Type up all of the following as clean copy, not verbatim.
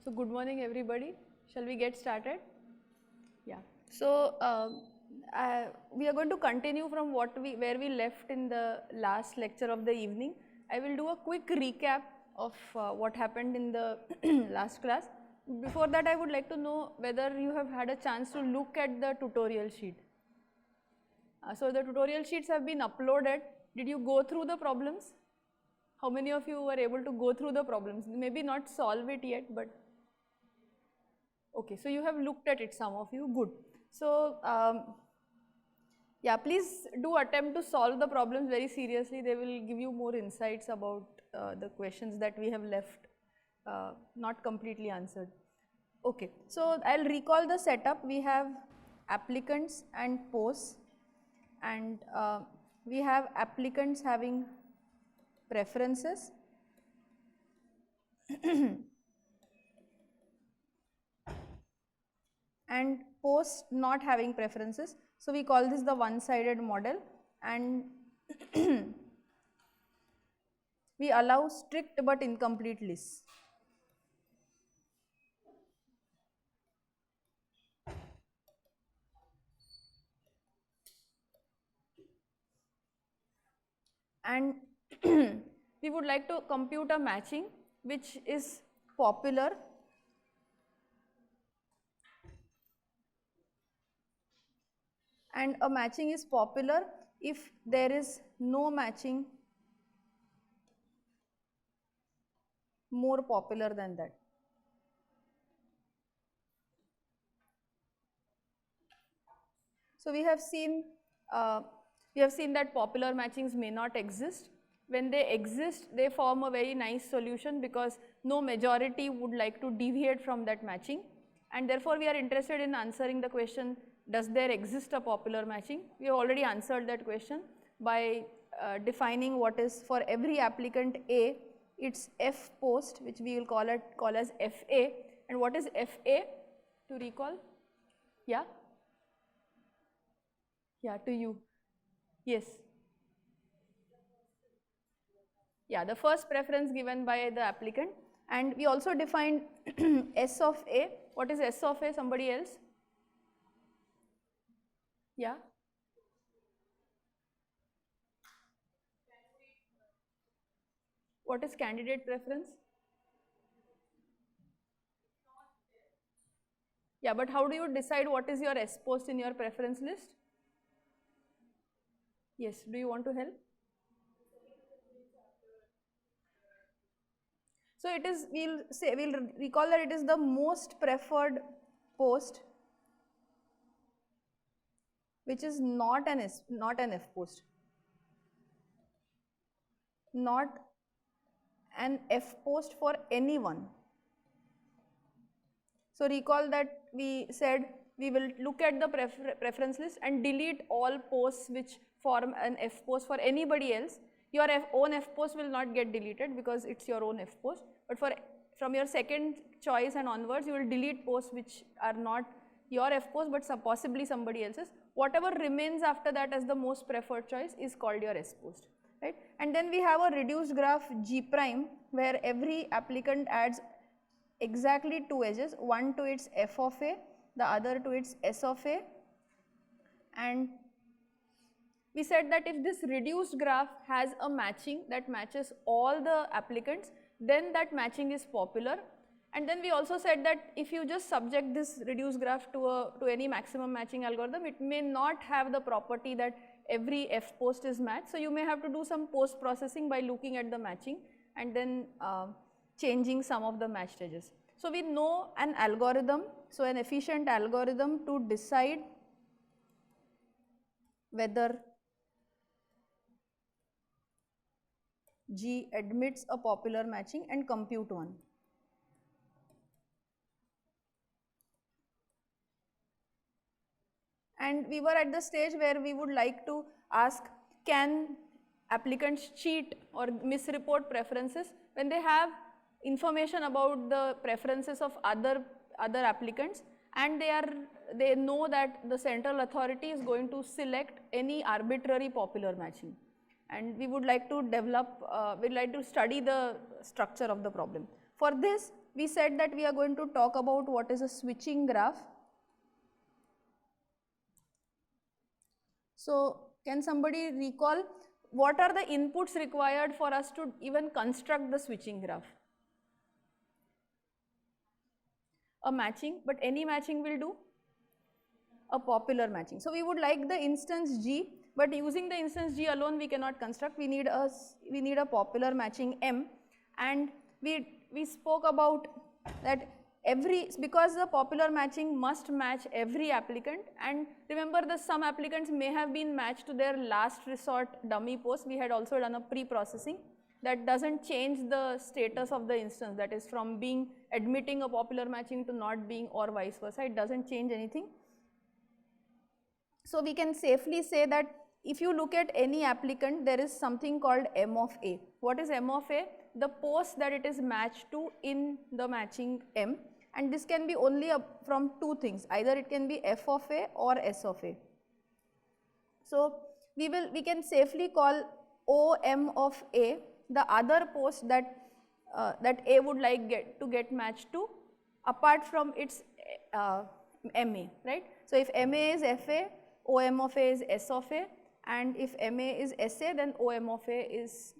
So good morning everybody. Shall we get started? Yeah. So we are going to continue from where we left in the last lecture of the evening. I will do a quick recap of what happened in the last class. Before that, I would like to know whether you have had a chance to look at the tutorial sheet. So the tutorial sheets have been uploaded. Did you go through the problems? How many of you were able to go through the problems? Maybe not solve it yet, but okay, so you have looked at it, some of you, good. So yeah, please do attempt to solve the problems very seriously. They will give you more insights about the questions that we have left not completely answered. Okay, so I'll recall the setup. We have applicants and posts, and we have applicants having preferences and posts not having preferences. So we call this the one-sided model, and we allow strict but incomplete lists. And we would like to compute a matching which is popular and a matching is popular if there is no matching more popular than that. So we have seen that popular matchings may not exist. When they exist, they form a very nice solution because no majority would like to deviate from that matching, and therefore we are interested in answering the question, does there exist a popular matching? We have already answered that question by defining what is, for every applicant A, its F post, which we will call as FA. And what is FA, to recall? Yeah? Yeah, to you. Yes. Yeah, the first preference given by the applicant. And we also defined S of A. What is S of A? Somebody else? Yeah. What is candidate preference? Yeah, but how do you decide what is your S post in your preference list? Yes, do you want to help? So it is, we'll recall that it is the most preferred post which is not an F post, not an F post for anyone. So recall that we said we will look at the preference list and delete all posts which form an F post for anybody else. Your own F post will not get deleted because it's your own F post, but from your second choice and onwards, you will delete posts which are not your F post but possibly somebody else's. Whatever remains after that as the most preferred choice is called your S post, right? And then we have a reduced graph G prime where every applicant adds exactly two edges, one to its F of A, the other to its S of A, and we said that if this reduced graph has a matching that matches all the applicants, then that matching is popular. And then we also said that if you just subject this reduced graph to any maximum matching algorithm, it may not have the property that every F post is matched. So you may have to do some post processing by looking at the matching and then changing some of the matched edges. So we know an algorithm, so an efficient algorithm to decide whether G admits a popular matching and compute one. And we were at the stage where we would like to ask, can applicants cheat or misreport preferences when they have information about the preferences of other applicants, and they know that the central authority is going to select any arbitrary popular matching, and we would like to develop, we'd like to study the structure of the problem. For this, we said that we are going to talk about what is a switching graph. So, can somebody recall what are the inputs required for us to even construct the switching graph? A matching, but any matching will do? A popular matching. So, we would like the instance G, but using the instance G alone we cannot construct, we need a popular matching M, and we spoke about that because the popular matching must match every applicant, and remember some applicants may have been matched to their last resort dummy post. We had also done a pre-processing that doesn't change the status of the instance, that is from admitting a popular matching to not being, or vice versa, it doesn't change anything. So, we can safely say that if you look at any applicant, there is something called M of A. What is M of A? The post that it is matched to in the matching M, and this can be only from two things, either it can be F of A or S of A. So, we can safely call OM of A the other post that A would like to get matched to apart from its MA, right. So, if MA is FA, OM of A is S of A, and if MA is SA, then OM of A is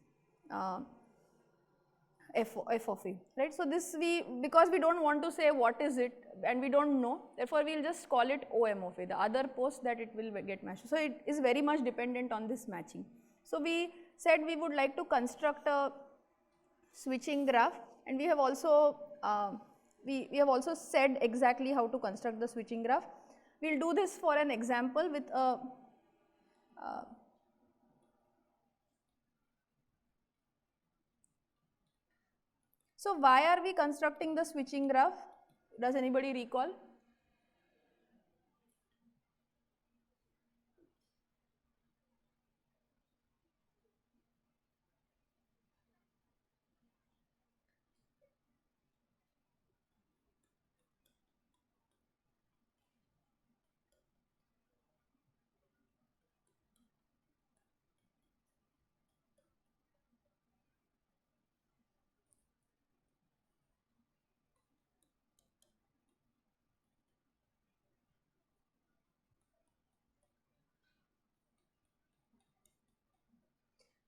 F of A, right. So, this because we do not want to say what is it and we do not know, therefore, we will just call it OM of A, the other post that it will get matched. So, it is very much dependent on this matching. So, we said we would like to construct a switching graph, and we have also said exactly how to construct the switching graph. We will do this for an example with a so, why are we constructing the switching graph? Does anybody recall?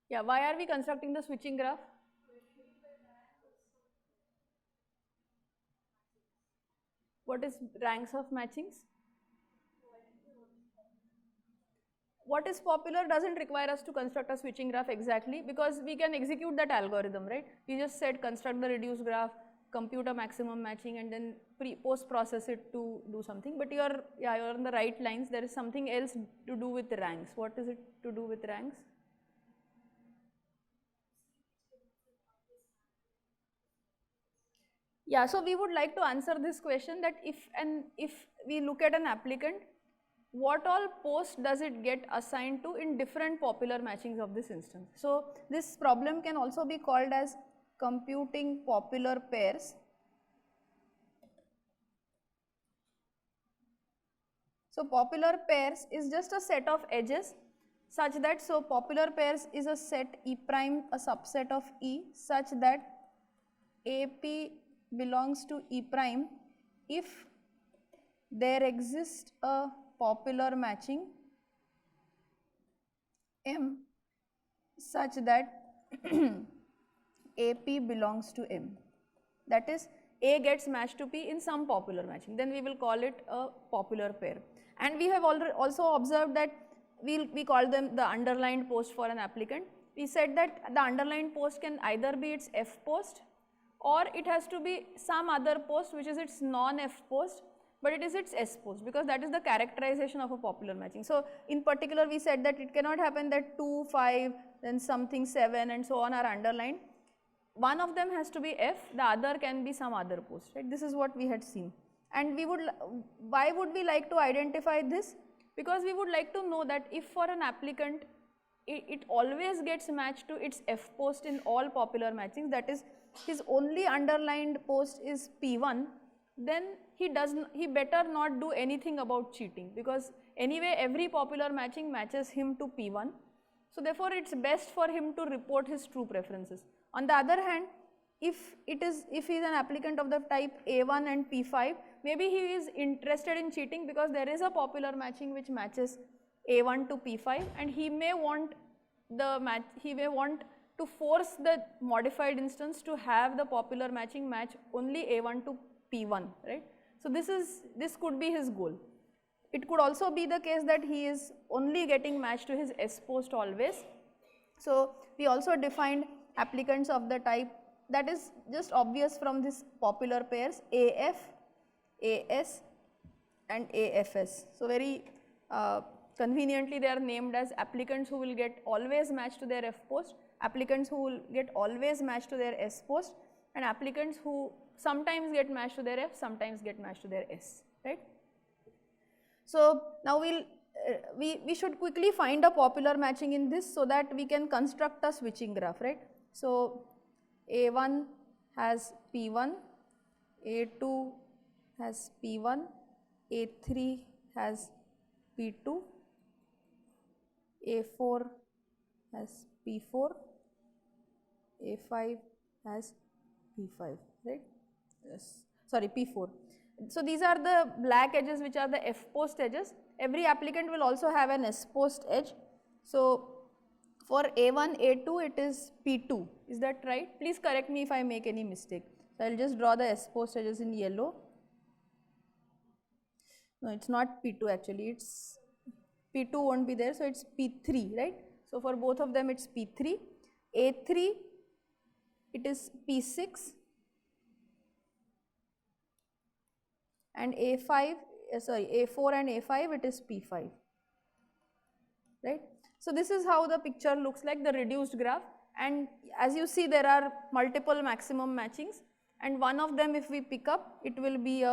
Yeah, why are we constructing the switching graph? What is ranks of matchings? What is popular does not require us to construct a switching graph exactly, because we can execute that algorithm, right. We just said construct the reduced graph, compute a maximum matching, and then post process it to do something, but you are on the right lines. There is something else to do with ranks. What is it to do with ranks? Yeah, so we would like to answer this question that if we look at an applicant, what all posts does it get assigned to in different popular matchings of this instance. So, this problem can also be called as computing popular pairs. So, popular pairs is just a set of edges such that, so popular pairs is a set E prime, a subset of E, such that AP belongs to E prime if there exists a popular matching M such that AP belongs to M. That is, A gets matched to P in some popular matching, then we will call it a popular pair. And we have also observed that we call them the underlined post for an applicant. We said that the underlined post can either be its F post, or it has to be some other post which is its non-F post, but it is its S post, because that is the characterization of a popular matching. So, in particular we said that it cannot happen that 2, 5, then something 7 and so on are underlined. One of them has to be F, the other can be some other post, right. This is what we had seen. And why would we like to identify this? Because we would like to know that if for an applicant it always gets matched to its F post in all popular matchings, that is his only underlined post is P1, then he better not do anything about cheating, because anyway every popular matching matches him to P1. So, therefore, it is best for him to report his true preferences. On the other hand, if he is an applicant of the type A1 and P5, maybe he is interested in cheating because there is a popular matching which matches A1 to P5, and he may want to force the modified instance to have the popular matching match only A1 to P1, right. So this could be his goal. It could also be the case that he is only getting matched to his S post always. So we also defined applicants of the type that is just obvious from this popular pairs AF, AS and AFS. So very conveniently they are named as applicants who will get always matched to their F post, applicants who will get always matched to their S post, and applicants who sometimes get matched to their F, sometimes get matched to their S, right. So now we should quickly find a popular matching in this so that we can construct a switching graph, right. So A1 has P1, A2 has P1, A3 has P2, A4 has P4, A5 has P5, right, yes, sorry P4. So these are the black edges which are the F post edges. Every applicant will also have an S post edge. So for A1, A2 it is P2, is that right? Please correct me if I make any mistake. So I will just draw the S post edges in yellow. No, it is not P2 actually, it is P2 won't be there, so it is P3, right. So for both of them it is P3, A3 it is P6 and A4 and A5 it is P5, right. So this is how the picture looks like, the reduced graph, and as you see there are multiple maximum matchings, and one of them if we pick up it will be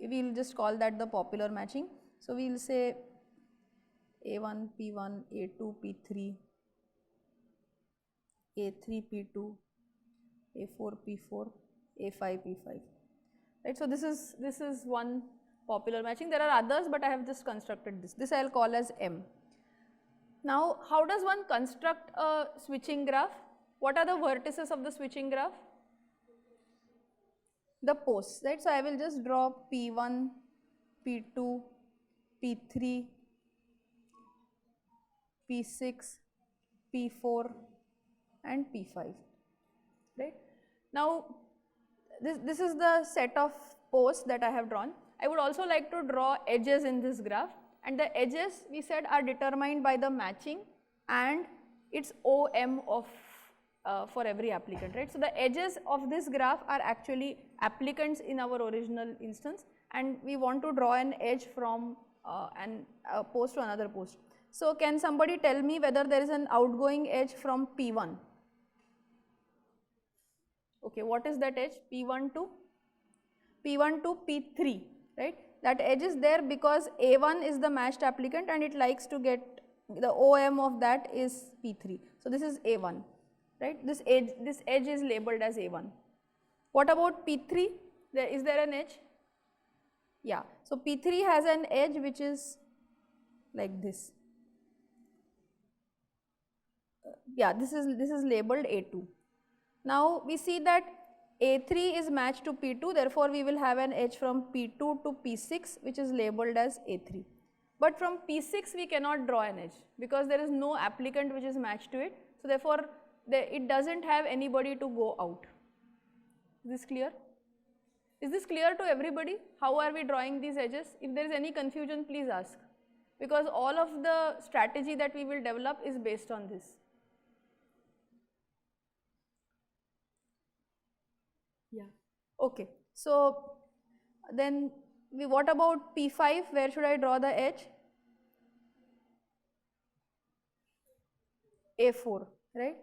we will just call that the popular matching. So we will say A1 P1, A2 P3, A3 P2, A4 P4, A5 P5, right. So this is one popular matching. There are others but I have just constructed this I will call as M. Now how does one construct a switching graph? What are the vertices of the switching graph? The posts, right. So I will just draw P1, P2, P3, P6, P4 and P5, right. Now this is the set of posts that I have drawn. I would also like to draw edges in this graph, and the edges we said are determined by the matching and its OM of for every applicant, right. So the edges of this graph are actually applicants in our original instance, and we want to draw an edge from a post to another post. So can somebody tell me whether there is an outgoing edge from P1? Okay, what is that edge? P1 to P3, right. That edge is there because A1 is the matched applicant and it likes to get the OM of that is P3. So this is A1, right. This edge is labeled as A1. What about P3? Is there an edge? Yeah. So P3 has an edge which is like this. Yeah, this is labeled A2. Now we see that A3 is matched to P2, therefore we will have an edge from P2 to P6 which is labeled as A3. But from P6 we cannot draw an edge because there is no applicant which is matched to it. So therefore it does not have anybody to go out. Is this clear? Is this clear to everybody? How are we drawing these edges? If there is any confusion, please ask, because all of the strategy that we will develop is based on this. Yeah. Okay. So then what about P5? Where should I draw the edge? A4, right?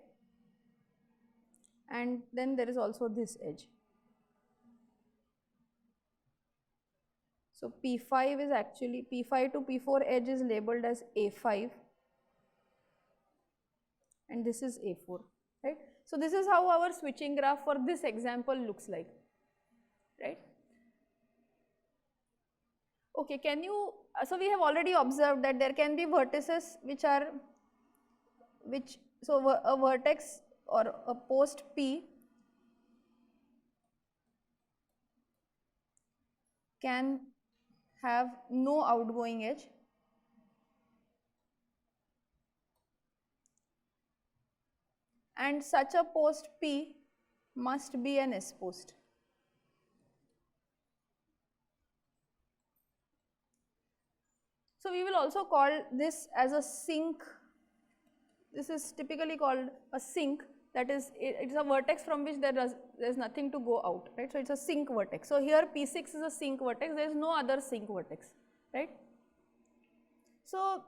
And then there is also this edge. So P5 is actually, P5 to P4 edge is labeled as A5 and this is A4, right. So this is how our switching graph for this example looks like, right. Okay, can you, so we have already observed that there can be vertices so a vertex or a post P can have no outgoing edge, and such a post P must be an S post. So we will also call this as a sink. This is typically called a sink, that is, it's a vertex from which there is nothing to go out, right? So it's a sink vertex. So here P6 is a sink vertex, there is no other sink vertex, right? So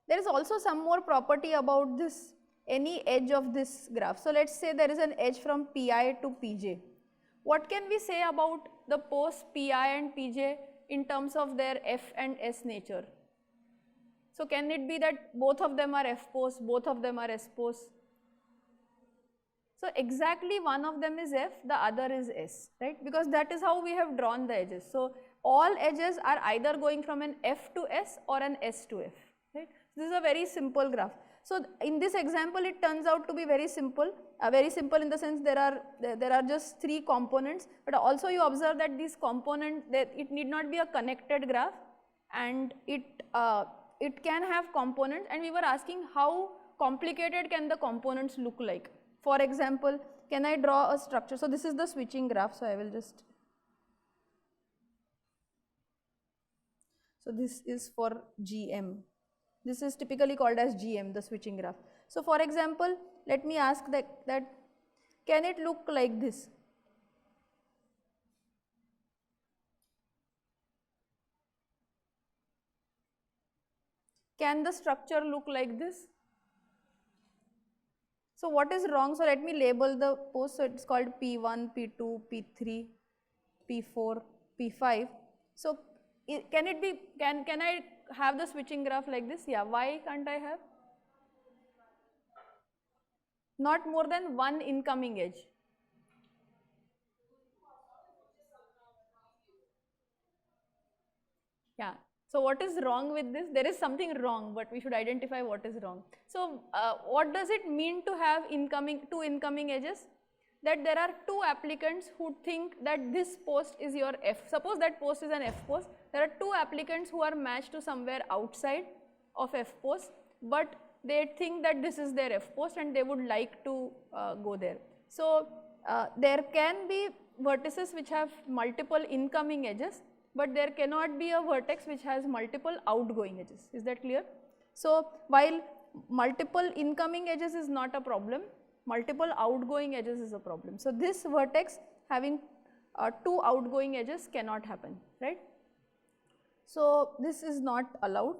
there is also some more property about this, any edge of this graph. So let's say there is an edge from Pi to Pj. What can we say about the posts Pi and Pj in terms of their F and S nature? So can it be that both of them are F posts, both of them are S posts? So exactly one of them is F, the other is S, right? Because that is how we have drawn the edges. So all edges are either going from an F to S or an S to F, right? This is a very simple graph. So in this example, it turns out to be very simple in the sense there are just 3 components, but also you observe that these components, it need not be a connected graph, and it can have components, and we were asking how complicated can the components look like. For example, can I draw a structure? So this is the switching graph, so I will just, so this is for GM. This is typically called as GM, the switching graph. So for example, let me ask that can it look like this? Can the structure look like this? So what is wrong? So let me label the post. So it's called P1, P2, P3, P4, P5. So can it be, can I have the switching graph like this? Yeah, why can't I have? Not more than one incoming edge. Yeah. So what is wrong with this? There is something wrong, but we should identify what is wrong. So what does it mean to have two incoming edges? That there are 2 applicants who think that this post is your F. Suppose that post is an F post. There are 2 applicants who are matched to somewhere outside of F post, but they think that this is their F post and they would like to go there. So there can be vertices which have multiple incoming edges, but there cannot be a vertex which has multiple outgoing edges. Is that clear? So while multiple incoming edges is not a problem, multiple outgoing edges is a problem. So this vertex having 2 outgoing edges cannot happen, right? So this is not allowed,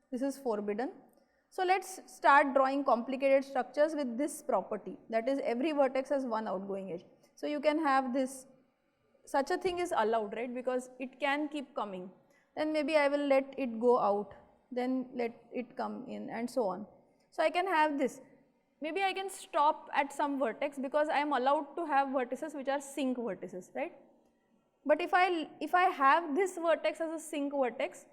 this is forbidden. So let's start drawing complicated structures with this property, that is every vertex has 1 outgoing edge. So you can have this, such a thing is allowed, right, because it can keep coming. Then maybe I will let it go out, then let it come in, and so on. So I can have this. Maybe I can stop at some vertex because I am allowed to have vertices which are sink vertices, right? But if I have this vertex as a sink vertex,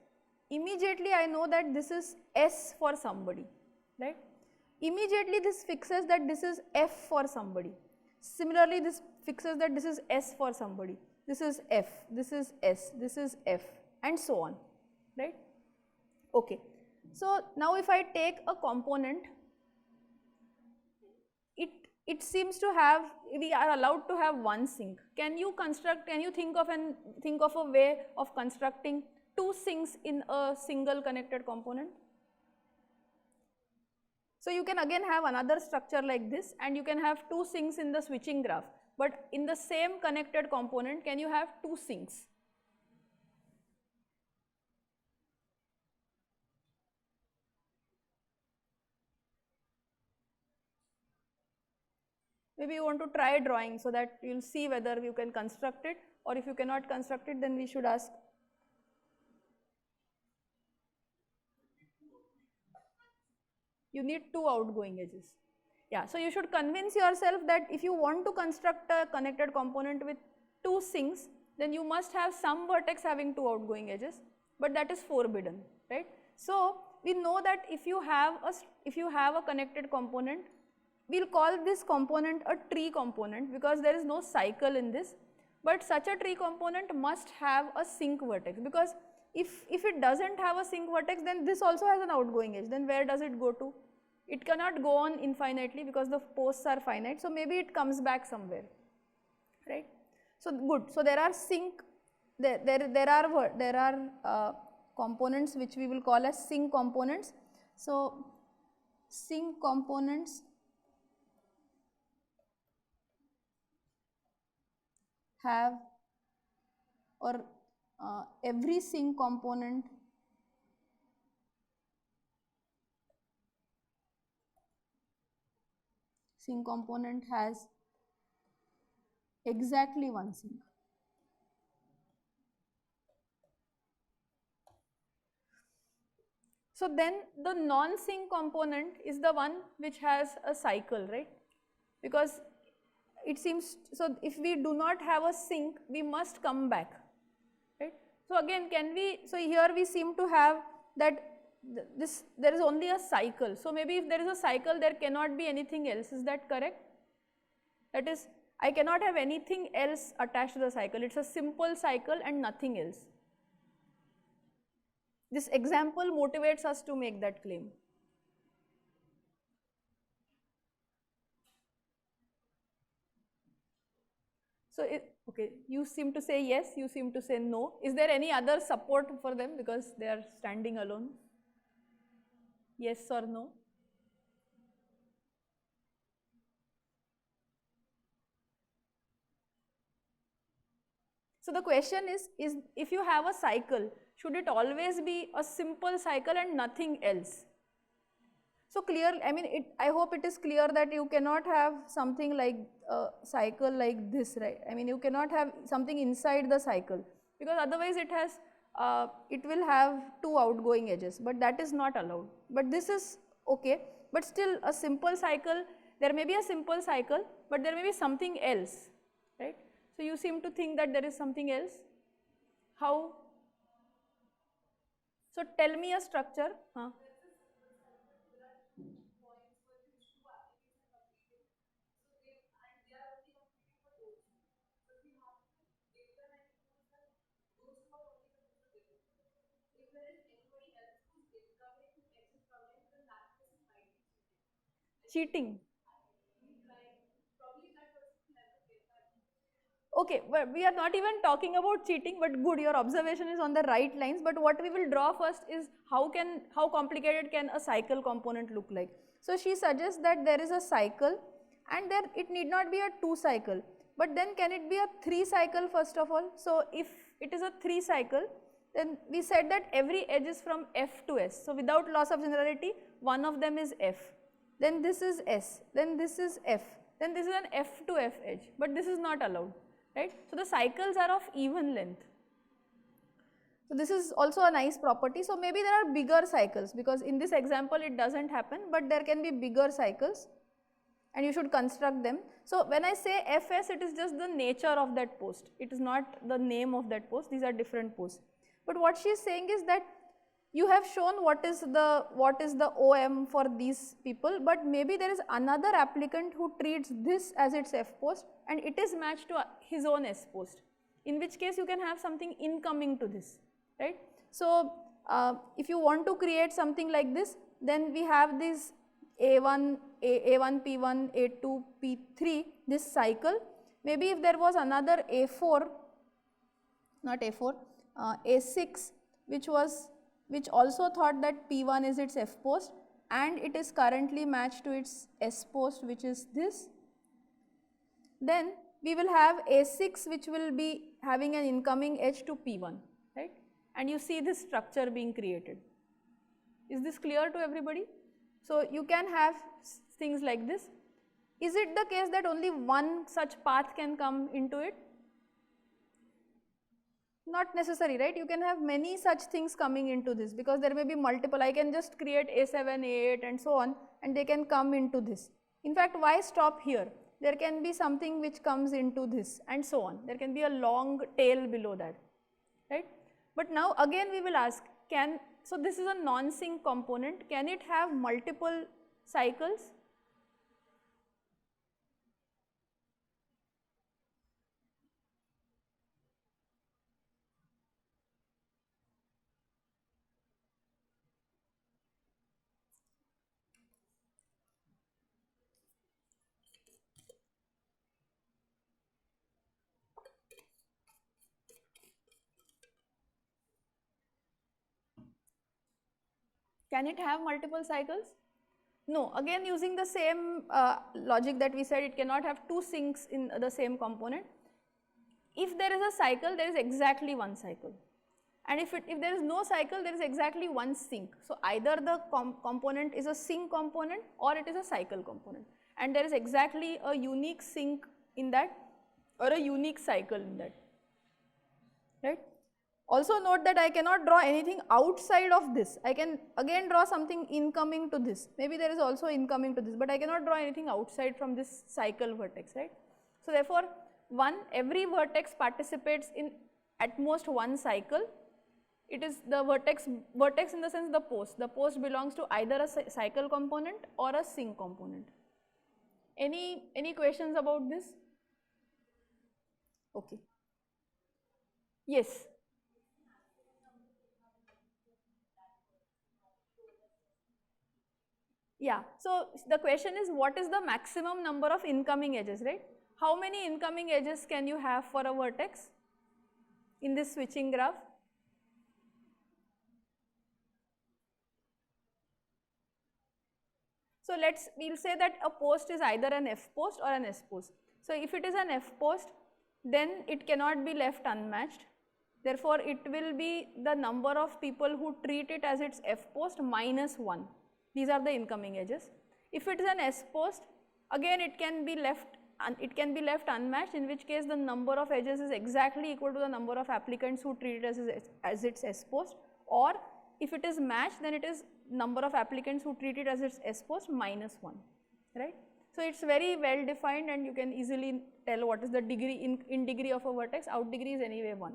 immediately I know that this is S for somebody, right? Immediately this fixes that this is F for somebody. Similarly, this fixes that this is S for somebody. This is F, this is S, this is F, and so on, right? Okay. So now if I take a component, it seems to have, we are allowed to have 1 sink. Can you think of a way of constructing 2 sinks in a single connected component? So you can again have another structure like this, and you can have 2 sinks in the switching graph, but in the same connected component, can you have 2 sinks? Maybe you want to try drawing so that you will see whether you can construct it, or if you cannot construct it, then we should ask. You need 2 outgoing edges. Yeah, so you should convince yourself that if you want to construct a connected component with 2 sinks, then you must have some vertex having 2 outgoing edges, but that is forbidden, right? So we know that if you have a connected component, we will call this component a tree component because there is no cycle in this. but such a tree component must have a sink vertex, because if it doesn't have a sink vertex, then this also has an outgoing edge, then where does it go to? It cannot go on infinitely because the posts are finite, so maybe it comes back somewhere, right? So good, so there are sink, there are components which we will call as sink components. So sink components have, or every sink component has exactly one sink. So then the non-sink component is the one which has a cycle, right? Because it seems, so if we do not have a sink, we must come back, right? So again, can we, so here we seem to have that there is only a cycle. So maybe if there is a cycle, there cannot be anything else. Is that correct? That is, I cannot have anything else attached to the cycle. It's a simple cycle and nothing else. This example motivates us to make that claim. So, okay, you seem to say yes, you seem to say no. Is there any other support for them because they are standing alone? Yes or no? So the question is if you have a cycle, should it always be a simple cycle and nothing else? So clear, I mean, I hope it is clear that you cannot have something like a cycle like this, right? I mean, you cannot have something inside the cycle, because otherwise it has, it will have two outgoing edges, but that is not allowed. But this is okay, but still a simple cycle, there may be a simple cycle, but there may be something else, right? So you seem to think that there is something else. How? So tell me a structure. Huh? Cheating. Okay, but we are not even talking about cheating, but good, your observation is on the right lines. But what we will draw first is how complicated can a cycle component look like. So she suggests that there is a cycle, and there it need not be a 2 cycle, but then can it be a 3 cycle first of all? So if it is a 3 cycle, then we said that every edge is from F to S. So without loss of generality, one of them is F, then this is S, then this is F, then this is an F to F edge, but this is not allowed. Right? So the cycles are of even length. So this is also a nice property. So maybe there are bigger cycles, because in this example it doesn't happen, but there can be bigger cycles and you should construct them. So when I say Fs, it is just the nature of that post. It is not the name of that post. These are different posts. But what she is saying is that you have shown what is the OM for these people, but maybe there is another applicant who treats this as its F post and it is matched to his own S post, in which case you can have something incoming to this, right? So if you want to create something like this, then we have this A1, P1, A2, P3, this cycle. Maybe if there was another A4, not A4, A6, which also thought that P1 is its F post and it is currently matched to its S post, which is this. Then we will have A6 which will be having an incoming edge to P1, right? And you see this structure being created. Is this clear to everybody? So you can have things like this. Is it the case that only one such path can come into it? Not necessary, right? You can have many such things coming into this, because there may be multiple. I can just create A7, A8 and so on, and they can come into this. In fact, why stop here? There can be something which comes into this and so on. There can be a long tail below that, right? But now again we will ask, so this is a non-sink component, can it have multiple cycles? Can it have multiple cycles? No, again using the same logic that we said, it cannot have two sinks in the same component. If there is a cycle, there is exactly one cycle. And if there is no cycle, there is exactly one sink. So either the component is a sink component or it is a cycle component. And there is exactly a unique sink in that or a unique cycle in that, right? Also note that I cannot draw anything outside of this. I can again draw something incoming to this. Maybe there is also incoming to this, but I cannot draw anything outside from this cycle vertex, right? So therefore, every vertex participates in at most one cycle. It is the vertex in the sense the post. The post belongs to either a cycle component or a sink component. Any questions about this? Okay. Yes. Yeah, so the question is, what is the maximum number of incoming edges, right? How many incoming edges can you have for a vertex in this switching graph? So we'll say that a post is either an F post or an S post. So if it is an F post, then it cannot be left unmatched. Therefore, it will be the number of people who treat it as its F post minus 1. These are the incoming edges. If it is an S post, again it can be left unmatched, in which case the number of edges is exactly equal to the number of applicants who treat it as its S post, or if it is matched, then it is number of applicants who treat it as its S post minus 1, right? So it's very well defined and you can easily tell what is the degree in degree of a vertex. Out degree is anyway 1.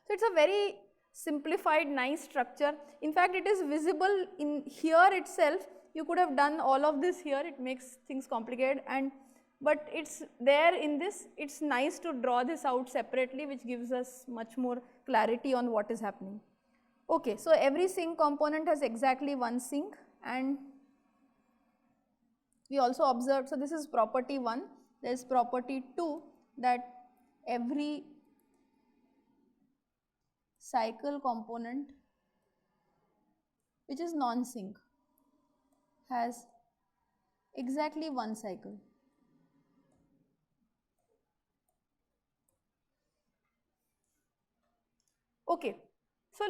So it's a very simplified, nice structure. In fact, it is visible in here itself. You could have done all of this here, it makes things complicated, but it's there in this. It's nice to draw this out separately, which gives us much more clarity on what is happening. Okay, so every sink component has exactly one sink, and we also observed, so this is property 1, there is property 2, that every cycle component which is non-sink has exactly one cycle. Okay, so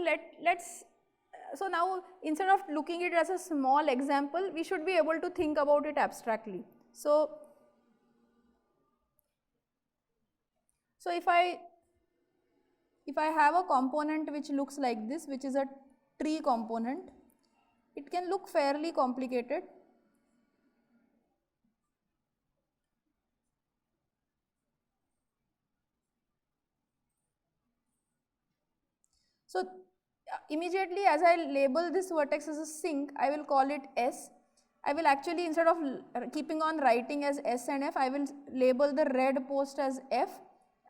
so now instead of looking at it as a small example, we should be able to think about it abstractly. So if I have a component which looks like this, which is a tree component, it can look fairly complicated. So immediately as I label this vertex as a sink, I will call it S. I will actually, instead of keeping on writing as S and F, I will label the red post as F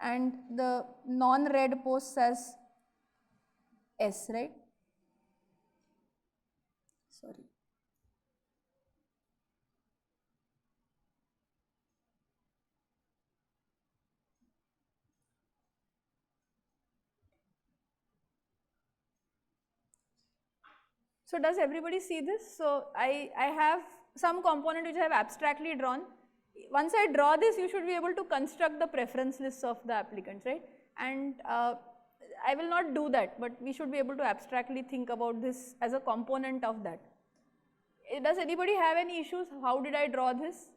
and the non-red posts as S, right? Sorry. So does everybody see this? So I have some component which I have abstractly drawn. Once I draw this, you should be able to construct the preference lists of the applicants, right? And I will not do that, but we should be able to abstractly think about this as a component of that. Does anybody have any issues? How did I draw this?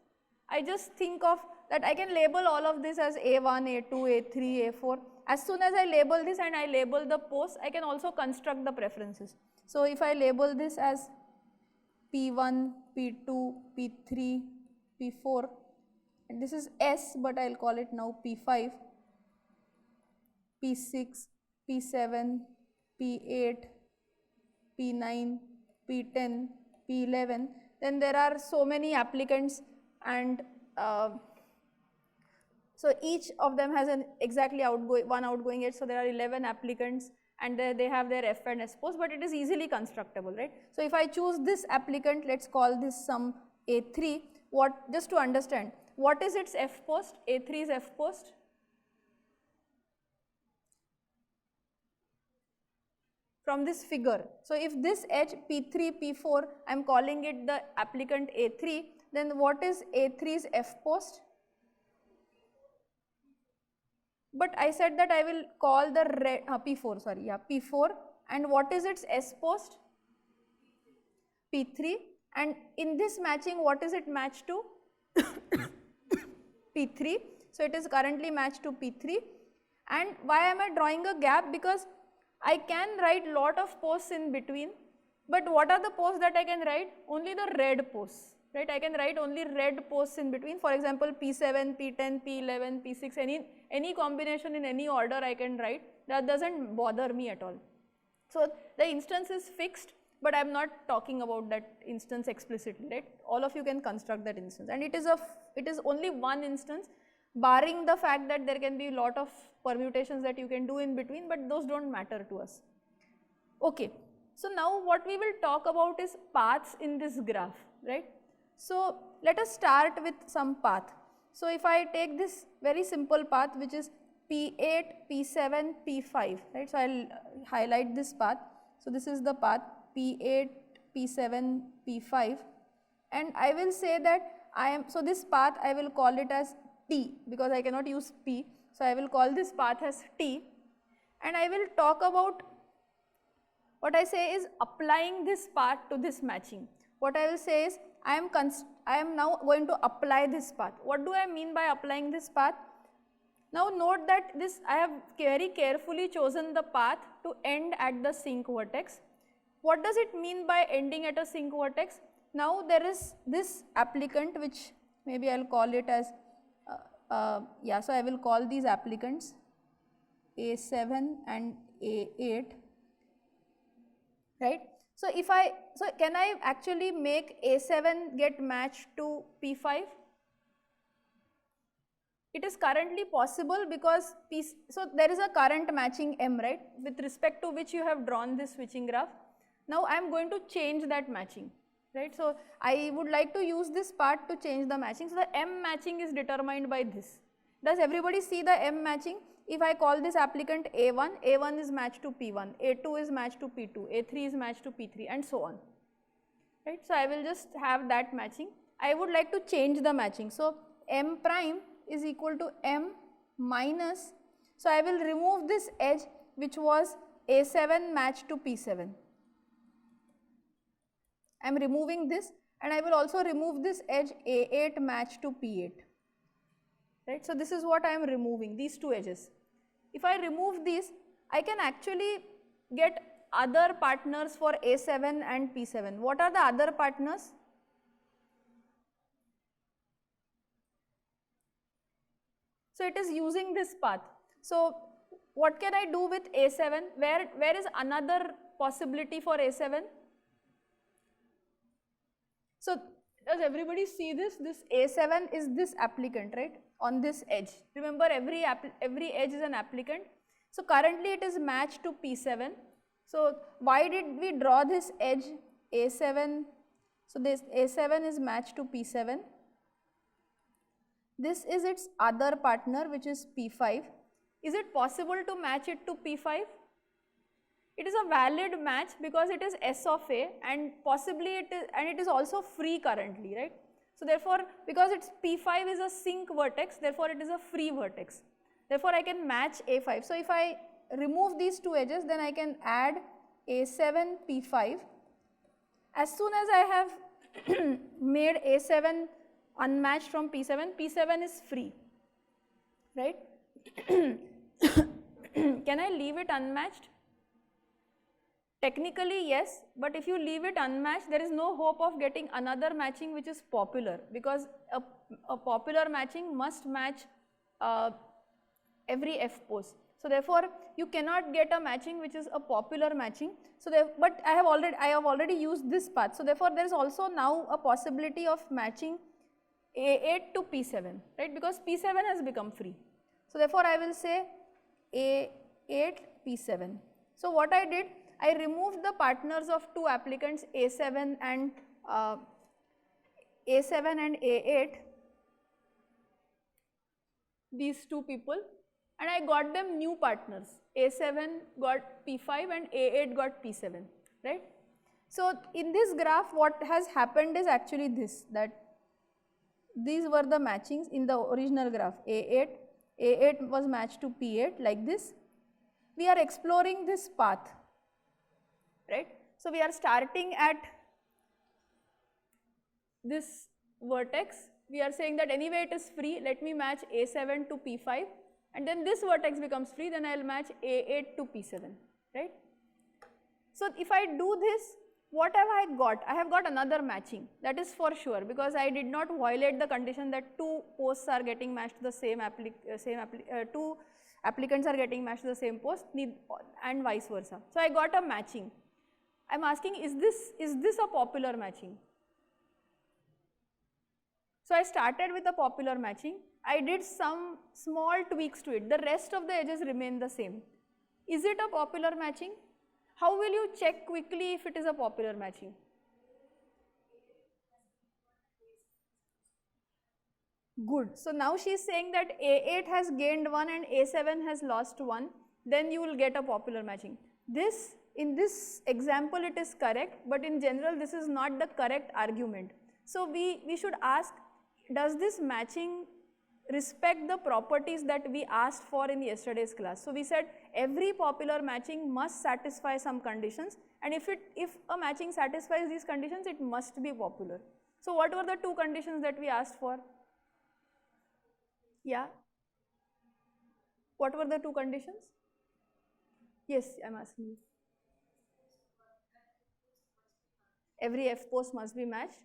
I just think of that I can label all of this as A1, A2, A3, A4. As soon as I label this and I label the posts, I can also construct the preferences. So if I label this as P1, P2, P3, P4, and this is S, but I'll call it now P5, P6, P7, P8, P9, P10, P11, then there are so many applicants, and so each of them has exactly one outgoing edge, so there are 11 applicants and they have their F and S posts, but it is easily constructible, right? So if I choose this applicant, let's call this some A3, just to understand, what is its F post? A3's F post? from this figure. So if this edge P3, P4, I am calling it the applicant A3, then what is A3's F post? But I said that I will call the red, P4, sorry, yeah, P4, and what is its S post? P3, and in this matching, what is it matched to? P3, so it is currently matched to P3. And why am I drawing a gap? Because I can write lot of posts in between, but what are the posts that I can write? Only the red posts, right? I can write only red posts in between. For example, P7, P10, P11, P6, any combination in any order I can write. That doesn't bother me at all. So the instance is fixed, but I am not talking about that instance explicitly, right? All of you can construct that instance, and it is only one instance, barring the fact that there can be a lot of permutations that you can do in between, but those don't matter to us. Okay, so now what we will talk about is paths in this graph, right? So let us start with some path. So if I take this very simple path, which is P8, P7, P5, right? So I will highlight this path. So this is the path P8, P7, P5, and I will say that so this path I will call it as T, because I cannot use P. So I will call this path as T, and I will talk about, what I say is applying this path to this matching. What I will say is I am now going to apply this path. What do I mean by applying this path? Now note that I have very carefully chosen the path to end at the sink vertex. What does it mean by ending at a sink vertex? Now there is this applicant, which maybe I will call it as so I will call these applicants A7 and A8, right. So can I actually make A7 get matched to P5? It is currently possible because so there is a current matching M, right, with respect to which you have drawn this switching graph. Now I am going to change that matching, right. So I would like to use this part to change the matching. So the M matching is determined by this. Does everybody see the M matching? If I call this applicant A1, A1 is matched to P1, A2 is matched to P2, A3 is matched to P3, and so on, right. So I will just have that matching. I would like to change the matching. So M prime is equal to M minus, so I will remove this edge which was A7 matched to P7. I am removing this, and I will also remove this edge A8 matched to P8, right. So this is what I am removing, these two edges. If I remove these, I can actually get other partners for A7 and P7. What are the other partners? So it is using this path. So what can I do with A7? Where is another possibility for A7? So does everybody see this? This A7 is this applicant, right, on this edge. Remember, every edge is an applicant. So currently it is matched to P7. So why did we draw this edge A7? So this A7 is matched to P7. This is its other partner, which is P5. Is it possible to match it to P5? It is a valid match because it is S of A, and possibly it is also free currently, right. So therefore, because its P5 is a sink vertex, therefore it is a free vertex. Therefore I can match A5. So if I remove these two edges, then I can add A7 P5. As soon as I have made A7 unmatched from P7, P7 is free, right. Can I leave it unmatched? Technically yes, but if you leave it unmatched, there is no hope of getting another matching which is popular, because a popular matching must match every F pose. So therefore you cannot get a matching which is a popular matching. So but I have already used this path. So therefore there is also now a possibility of matching A8 to P7, right, because P7 has become free. So therefore I will say A8 P7. So what I did, I removed the partners of two applicants A7 and A8, these two people, and I got them new partners. A7 got P5 and A8 got P7, right? So in this graph what has happened is actually this, that these were the matchings in the original graph. A8 was matched to P8 like this. We are exploring this path, right? So we are starting at this vertex. We are saying that anyway it is free, let me match A7 to P5, and then this vertex becomes free, then I will match A8 to P7, right? So if I do this, what have I got? I have got another matching, that is for sure, because I did not violate the condition that two posts are getting matched to the same two applicants are getting matched to the same post and vice versa. So I got a matching. I am asking, is this a popular matching? So I started with a popular matching. I did some small tweaks to it. The rest of the edges remain the same. Is it a popular matching? How will you check quickly if it is a popular matching? Good. So now she is saying that A8 has gained 1 and A7 has lost 1. Then you will get a popular matching. In this example it is correct, but in general this is not the correct argument. So we should ask, does this matching respect the properties that we asked for in yesterday's class? So we said every popular matching must satisfy some conditions, and if a matching satisfies these conditions, it must be popular. So what were the two conditions that we asked for? Yeah. What were the two conditions? Yes, I am asking you. Every F post must be matched.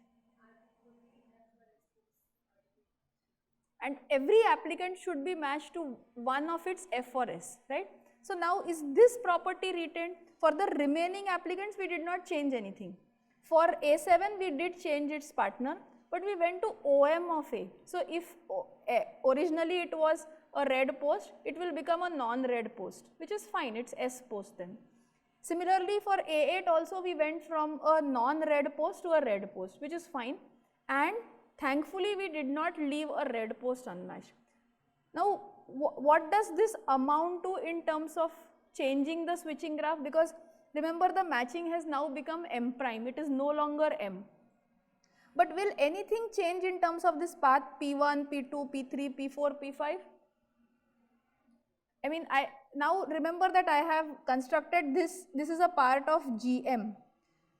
And every applicant should be matched to one of its F or S, right? So now is this property retained? For the remaining applicants we did not change anything. For A7 we did change its partner, but we went to OM of A. So if originally it was a red post, it will become a non-red post, which is fine, it's S post then. Similarly for A8 also we went from a non-red post to a red post, which is fine, and thankfully we did not leave a red post unmatched. Now what does this amount to in terms of changing the switching graph? Because remember the matching has now become M prime, it is no longer M. But will anything change in terms of this path P1, P2, P3, P4, P5? I mean, now remember that I have constructed this is a part of GM.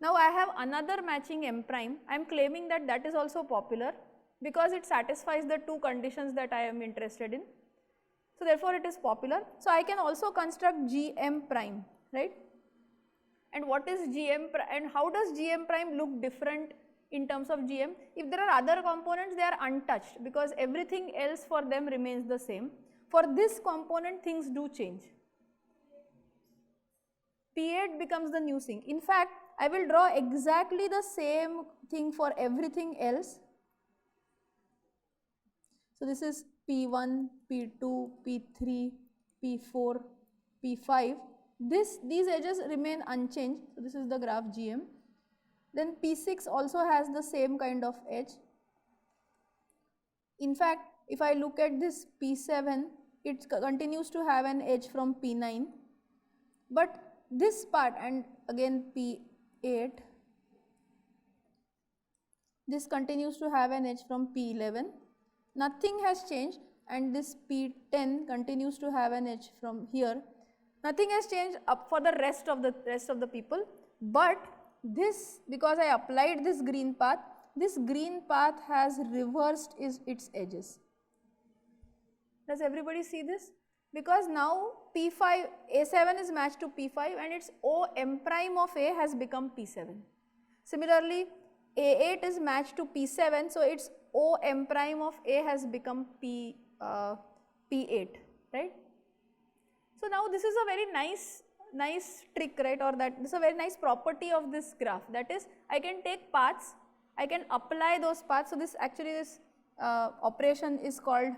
Now I have another matching M prime. I am claiming that that is also popular because it satisfies the two conditions that I am interested in. So therefore it is popular. So I can also construct GM prime, right? And what is GM prime and how does GM prime look different in terms of GM? If there are other components, they are untouched because everything else for them remains the same. For this component, things do change. P8 becomes the new thing. In fact, I will draw exactly the same thing for everything else. So this is P1, P2, P3, P4, P5. These edges remain unchanged. So this is the graph GM. Then P6 also has the same kind of edge. In fact, if I look at this P7, it continues to have an edge from P9. But this part and again P8, this continues to have an edge from P11. Nothing has changed, and this P10 continues to have an edge from here. Nothing has changed up for the rest of the people, but this, because I applied this green path has reversed its edges. Does everybody see this? Because now P5, A7 is matched to P5 and its OM prime of A has become P7. Similarly, A8 is matched to P7, so its OM prime of A has become P8, right? So now this is a very nice trick, right, or that this is a very nice property of this graph, that is I can take paths, I can apply those paths. So this actually this operation is called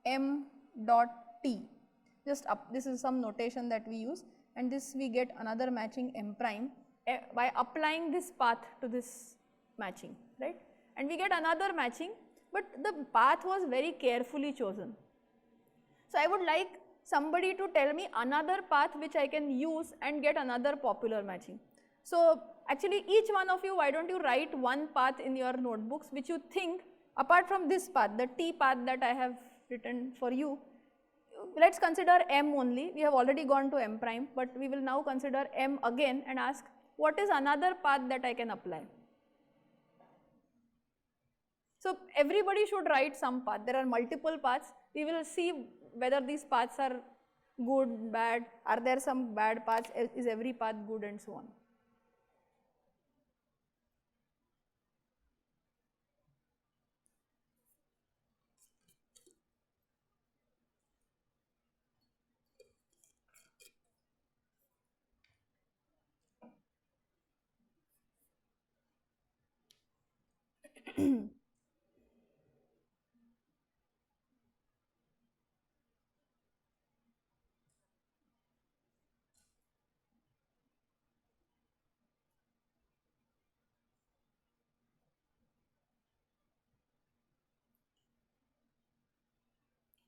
M dot T. This is some notation that we use, and this we get another matching M prime by applying this path to this matching, right? And we get another matching, but the path was very carefully chosen. So I would like somebody to tell me another path which I can use and get another popular matching. So actually each one of you, why don't you write one path in your notebooks which you think, apart from this path, the T path that I have written for you, let us consider M only. We have already gone to M prime, but we will now consider M again and ask what is another path that I can apply. So everybody should write some path. There are multiple paths. We will see whether these paths are good, bad, are there some bad paths, is every path good, and so on.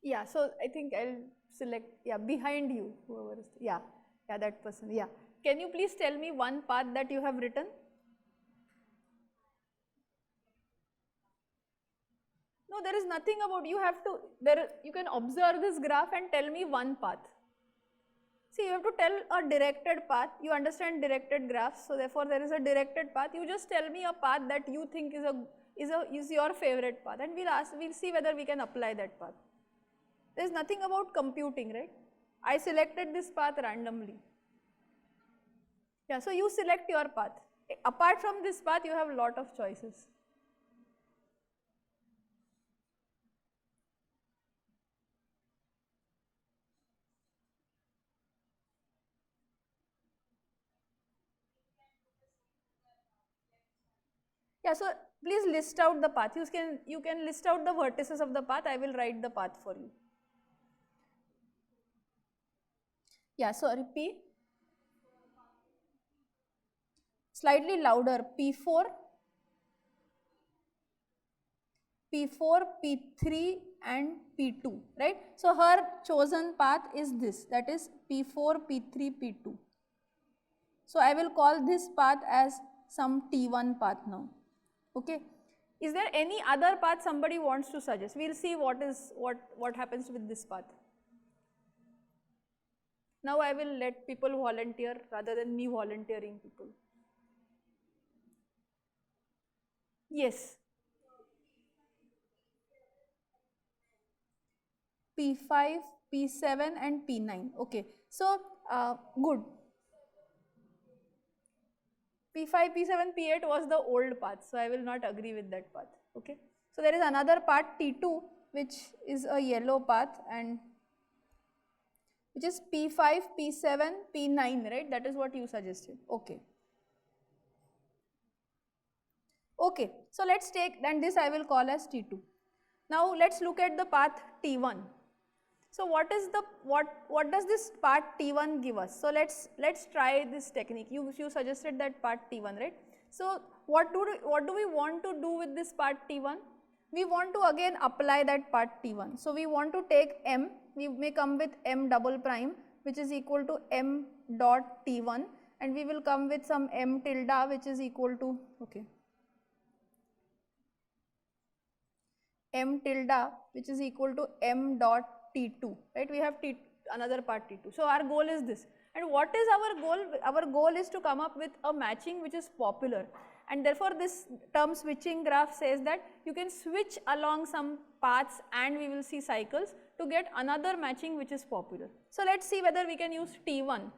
Yeah, so I think I'll select, yeah, behind you, whoever is, yeah, that person, yeah. Can you please tell me one path that you have written? No, there is nothing about, you have to, you can observe this graph and tell me one path. See, you have to tell a directed path, you understand directed graphs, so therefore there is a directed path. You just tell me a path that you think is your favorite path, and we'll see whether we can apply that path. There is nothing about computing, right? I selected this path randomly. Yeah, so you select your path. Apart from this path, you have a lot of choices. Yeah, so please list out the path. You can list out the vertices of the path. I will write the path for you. Yeah, sorry, P. Slightly louder, P4, P4, P3 and P2, right? So her chosen path is this, that is P4, P3, P2. So I will call this path as some T1 path now, okay? Is there any other path somebody wants to suggest? We will see what happens with this path. Now I will let people volunteer rather than me volunteering people. Yes. P5, P7 and P9. Okay. So, good. P5, P7, P8 was the old path. So, I will not agree with that path. Okay. So, there is another path T2 which is a yellow path and which is P5, P7, P9, right? That is what you suggested. Okay. Okay. So, let us take, then this I will call as T2. Now, let us look at the path T1. So what does this part T1 give us? So let's try this technique. You suggested that part T1, right? So what do we want to do with this part T1? We want to again apply that part T1. So we want to take M, we may come with M double prime which is equal to M dot T1, and we will come with some M tilde which is equal to, okay, M tilde which is equal to M dot T2, right? We have another part T2. So our goal is this. And what is our goal? Our goal is to come up with a matching which is popular. And therefore this term switching graph says that you can switch along some paths and we will see cycles to get another matching which is popular. So let's see whether we can use T1.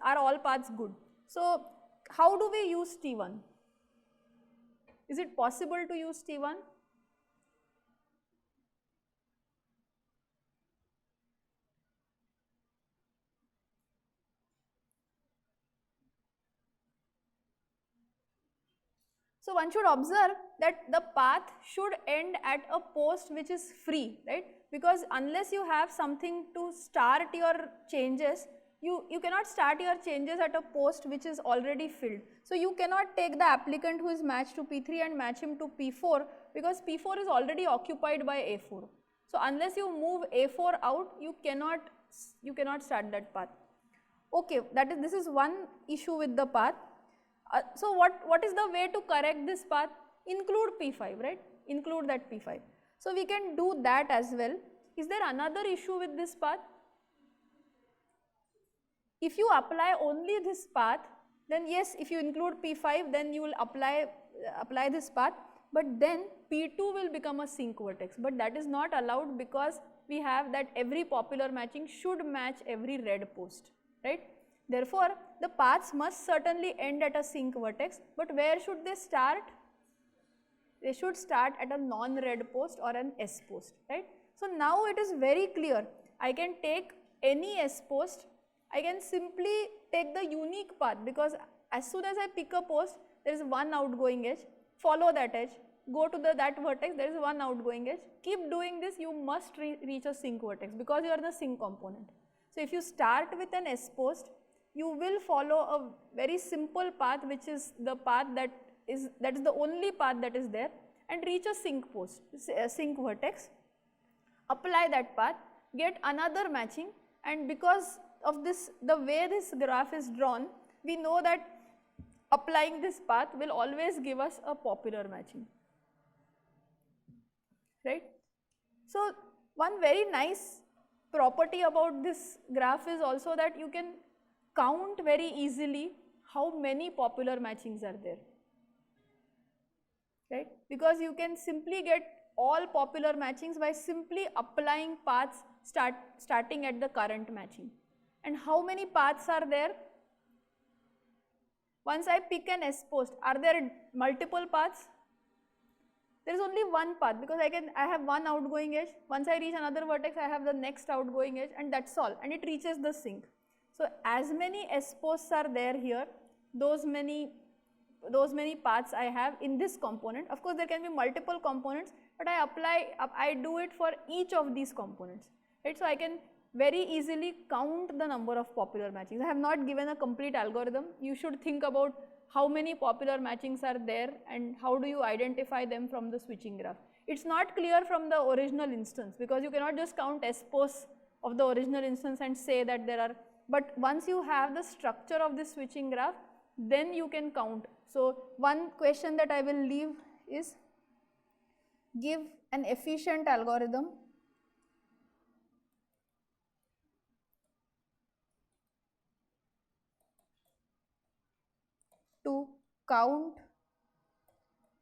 Are all paths good? So how do we use T1? Is it possible to use T1? So one should observe that the path should end at a post which is free, right? Because unless you have something to start your changes, you cannot start your changes at a post which is already filled. So you cannot take the applicant who is matched to P3 and match him to P4 because P4 is already occupied by A4. So unless you move A4 out, you cannot start that path. Okay, this is one issue with the path. So what is the way to correct this path? Include P5, right? Include that P5. So we can do that as well. Is there another issue with this path? If you apply only this path, then yes, if you include P5, then you will apply this path, but then P2 will become a sink vertex. But that is not allowed because we have that every popular matching should match every red post, right? Therefore, the paths must certainly end at a sink vertex, but where should they start? They should start at a non-red post or an S post, right? So now it is very clear. I can take any S post, I can simply take the unique path, because as soon as I pick a post, there is one outgoing edge, follow that edge, go to that vertex, there is one outgoing edge. Keep doing this, you must reach a sink vertex because you are in the sink component. So if you start with an S post, you will follow a very simple path, which is the path that is the only path that is there, and reach a sink post, a sink vertex, apply that path, get another matching, and because of this, the way this graph is drawn, we know that applying this path will always give us a popular matching, right? So one very nice property about this graph is also that you can count very easily how many popular matchings are there, right? Because you can simply get all popular matchings by simply applying paths starting at the current matching. And how many paths are there? Once I pick an S post, are there multiple paths? There is only one path, because I have one outgoing edge. Once I reach another vertex, I have the next outgoing edge, and that's all, and it reaches the sink. So as many S posts are there here, those many paths I have in this component. Of course, there can be multiple components, but I do it for each of these components, right? So I can very easily count the number of popular matchings. I have not given a complete algorithm. You should think about how many popular matchings are there and how do you identify them from the switching graph. It's not clear from the original instance, because you cannot just count S posts of the original instance and say that there are, but once you have the structure of this switching graph, then you can count. So one question that I will leave is, give an efficient algorithm to count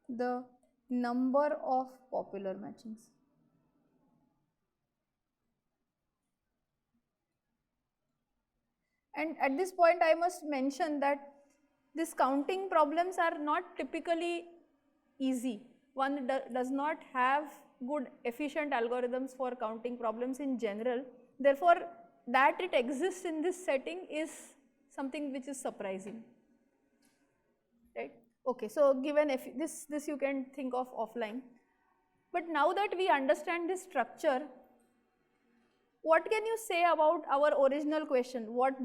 the number of popular matchings. And at this point, I must mention that these counting problems are not typically easy. One does not have good efficient algorithms for counting problems in general. Therefore, that it exists in this setting is something which is surprising, right? Okay, so given this you can think of offline. But now that we understand this structure, what can you say about our original question? What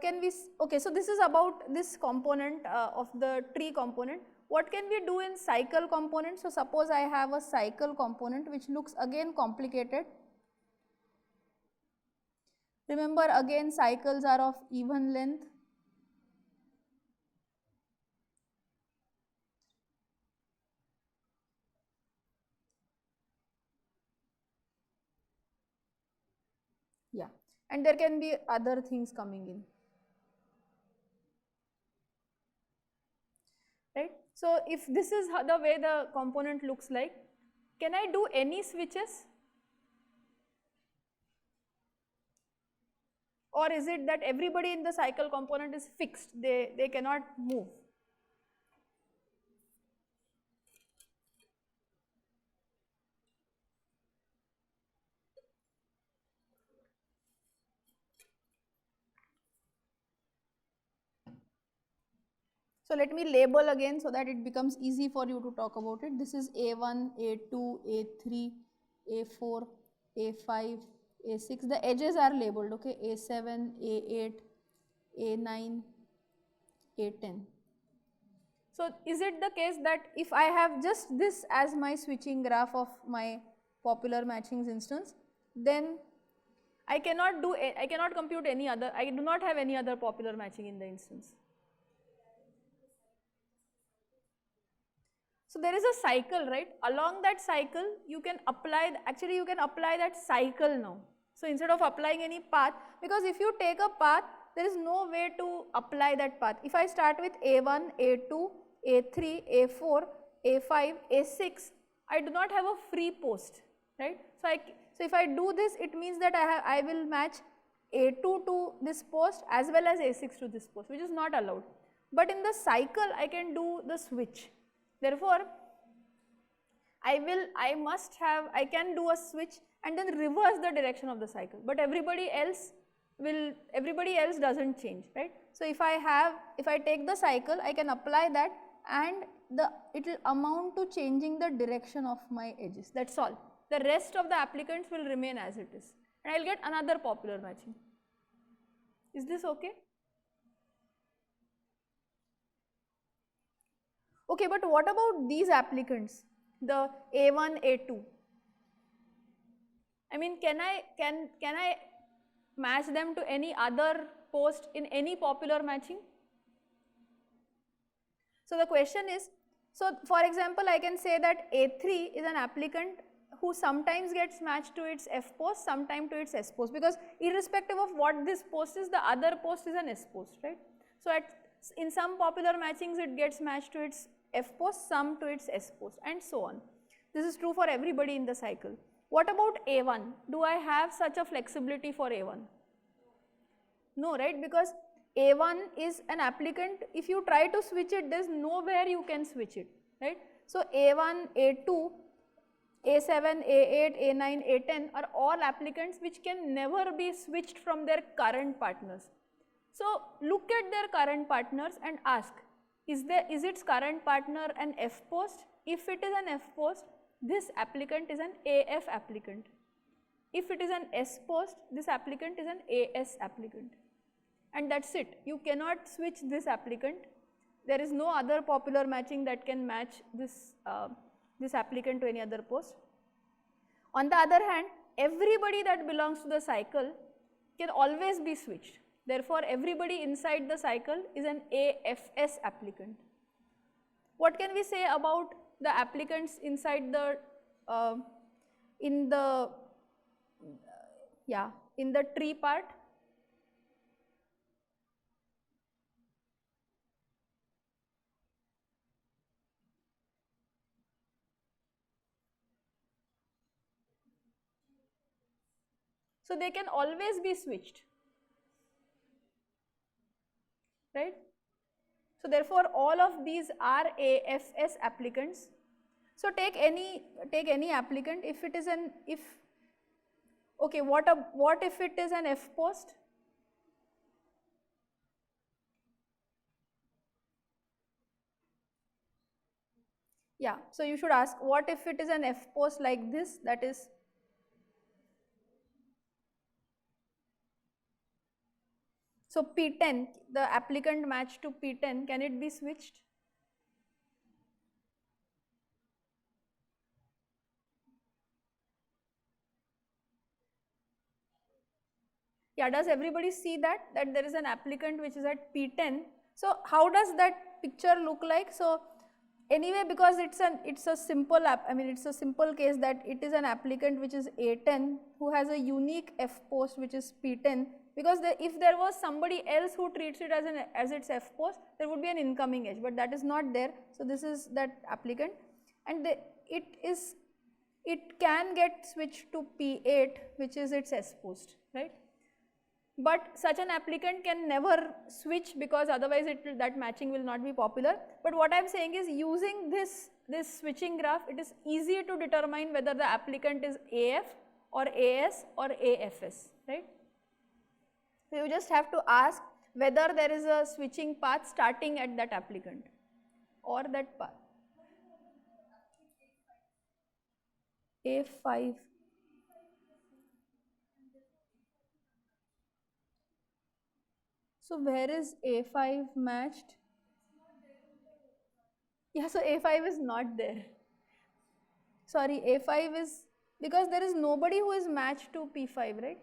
can we, okay, so this is about this component of the tree component. What can we do in cycle component? So suppose I have a cycle component which looks again complicated. Remember, again, cycles are of even length. Yeah, and there can be other things coming in, right? So if this is the way the component looks like, can I do any switches? Or is it that everybody in the cycle component is fixed, they cannot move? So let me label again so that it becomes easy for you to talk about it. This is A1, A2, A3, A4, A5, A6. The edges are labeled, okay? A7, A8, A9, A10. So is it the case that if I have just this as my switching graph of my popular matchings instance, then I cannot compute any other, I do not have any other popular matching in the instance. So there is a cycle, right? Along that cycle, you can apply, actually you can apply that cycle now. So instead of applying any path, because if you take a path, there is no way to apply that path. If I start with A1, A2, A3, A4, A5, A6, I do not have a free post, right? So if I do this, it means that I will match A2 to this post as well as A6 to this post, which is not allowed. But in the cycle, I can do the switch. Therefore, I can do a switch and then reverse the direction of the cycle, but everybody else doesn't change, right? So if I take the cycle, I can apply that and it will amount to changing the direction of my edges, that's all. The rest of the applicants will remain as it is and I will get another popular matching. Is this okay? Okay, but what about these applicants, the A1, A2? I mean, can I match them to any other post in any popular matching? So the question is, so for example, I can say that A3 is an applicant who sometimes gets matched to its F post, sometime to its S post, because irrespective of what this post is, the other post is an S post, right? So in some popular matchings, it gets matched to its F post, some to its S post, and so on. This is true for everybody in the cycle. What about A1? Do I have such a flexibility for A1? No, right? Because A1 is an applicant, if you try to switch it, there is nowhere you can switch it, right? So A1, A2, A7, A8, A9, A10 are all applicants which can never be switched from their current partners. So look at their current partners and ask, is its current partner an F post? If it is an F post, this applicant is an AF applicant. If it is an S post, this applicant is an AS applicant. And that's it. You cannot switch this applicant. There is no other popular matching that can match this, this applicant to any other post. On the other hand, everybody that belongs to the cycle can always be switched. Therefore, everybody inside the cycle is an AFS applicant. What can we say about the applicants inside the, in the tree part? So they can always be switched, right? So therefore, all of these are AFS applicants. So take any applicant. If it is okay, what if it is an F post? Yeah, so you should ask, what if it is an F post like this, that is, so P10, the applicant matched to P10, can it be switched? Yeah, does everybody see that there is an applicant which is at P10? So how does that picture look like? So anyway, because it's a simple it's a simple case that it is an applicant which is A10 who has a unique F post which is P10, because if there was somebody else who treats it as its F post, there would be an incoming edge, but that is not there. So this is that applicant, and it can get switched to P8 which is its S post, right? But such an applicant can never switch, because otherwise that matching will not be popular. But what I am saying is, using this switching graph, it is easy to determine whether the applicant is AF or AS or AFS, right? So you just have to ask whether there is a switching path starting at that applicant or that path. A5. So where is A5 matched? Yeah, so A5 is not there. Sorry, A5 is, because there is nobody who is matched to P5, right?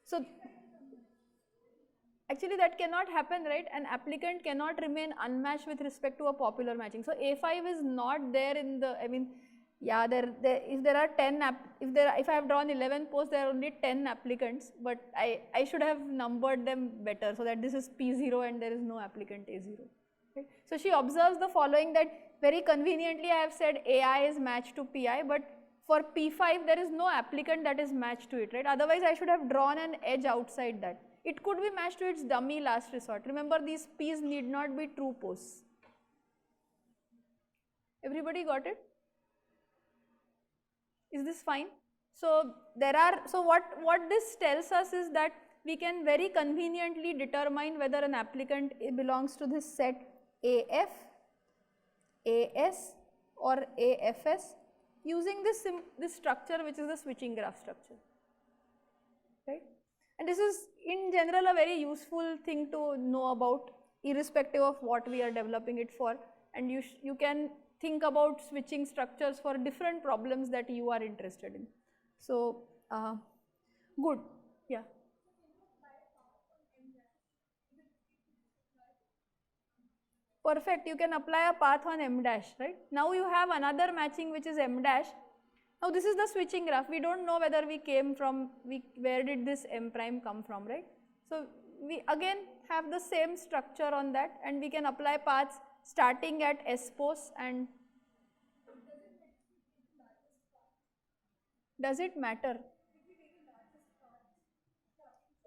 So actually that cannot happen, right? An applicant cannot remain unmatched with respect to a popular matching. So A5 is not there in the, I mean, yeah, if there are 10, if I have drawn 11 posts, there are only 10 applicants, but I should have numbered them better so that this is P0 and there is no applicant A0. Right? So she observes the following, that very conveniently I have said AI is matched to PI, but for P5 there is no applicant that is matched to it, right? Otherwise I should have drawn an edge outside that. It could be matched to its dummy last resort. Remember, these P's need not be true posts. Everybody got it? Is this fine? So what this tells us is that we can very conveniently determine whether an applicant belongs to this set AF, AS or AFS using this structure, which is the switching graph structure, right? And this is in general a very useful thing to know about, irrespective of what we are developing it for, and you can think about switching structures for different problems that you are interested in. So good, yeah. Perfect, you can apply a path on M dash, right? Now you have another matching which is M dash. Now this is the switching graph. We don't know whether we came from, where did this M prime come from, right? So we again have the same structure on that, and we can apply paths starting at S pos. And does it matter?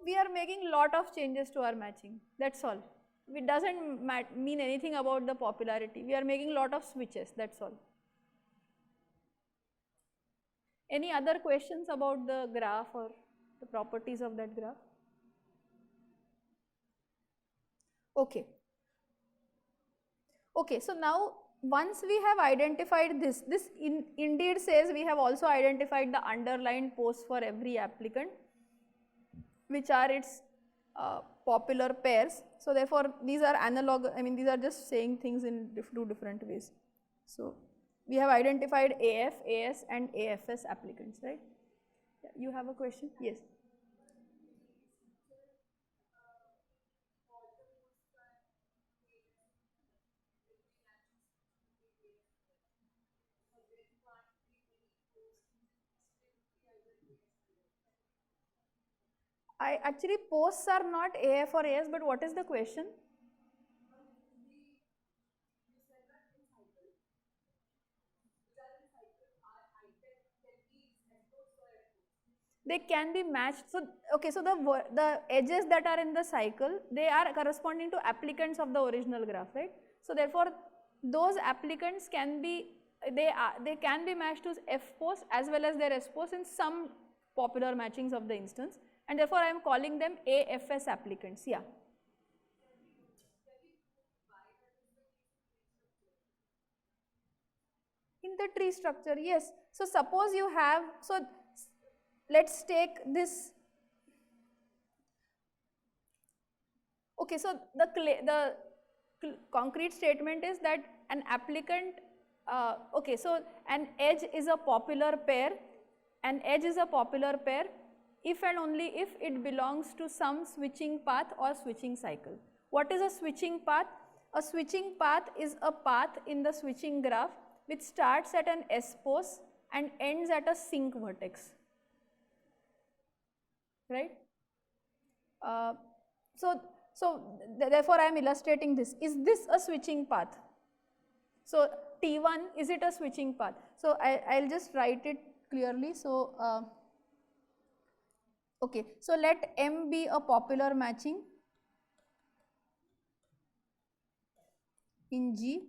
We are making lot of changes to our matching, that's all. It doesn't mean anything about the popularity. We are making lot of switches, that's all. Any other questions about the graph or the properties of that graph? Okay. Okay, so now once we have identified this indeed says we have also identified the underlined posts for every applicant, which are its popular pairs. So therefore these are analog, I mean these are just saying things in two different ways. So we have identified AF, AS and AFS applicants, right? You have a question? Yes. I actually posts are not AF or AS, but what is the question? They can be matched. So okay, so the edges that are in the cycle, they are corresponding to applicants of the original graph, right? So therefore those applicants can be, they can be matched to F post as well as their S post in some popular matchings of the instance, and therefore I am calling them AFS applicants. Yeah. In the tree structure, yes. So suppose you have, so let's take this. Okay, so the concrete statement is that an applicant, okay, so an edge is a popular pair, an edge is a popular pair if and only if it belongs to some switching path or switching cycle. What is a switching path? A switching path is a path in the switching graph which starts at an S pos and ends at a sync vertex, right? So therefore I am illustrating this. Is this a switching path? So T1, is it a switching path? So I'll just write it clearly. So okay, so let M be a popular matching in G,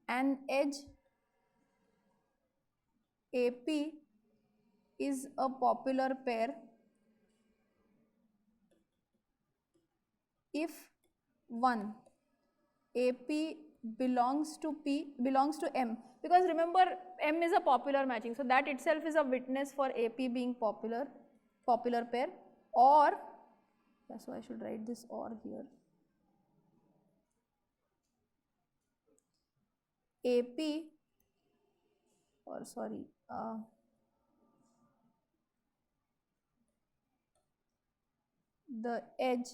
and edge AP is a popular pair if 1 AP belongs to M, because remember M is a popular matching, so that itself is a witness for AP being popular pair, or yeah, so I should write this or here. AP, or sorry, the edge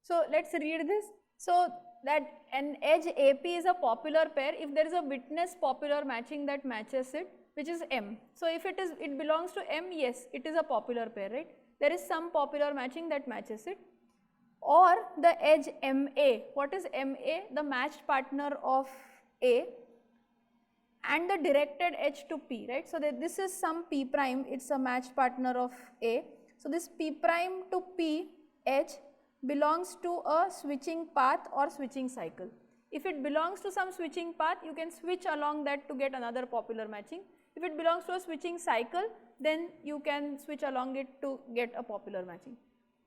So let's read this. So that an edge AP is a popular pair if there is a witness popular matching that matches it, which is M. So if it belongs to M, yes, it is a popular pair, right? There is some popular matching that matches it. Or the edge MA. What is MA? The matched partner of A and the directed edge to P, right? So this is some P prime, it's a matched partner of A. So this P prime to P edge belongs to a switching path or switching cycle. If it belongs to some switching path, you can switch along that to get another popular matching. If it belongs to a switching cycle, then you can switch along it to get a popular matching.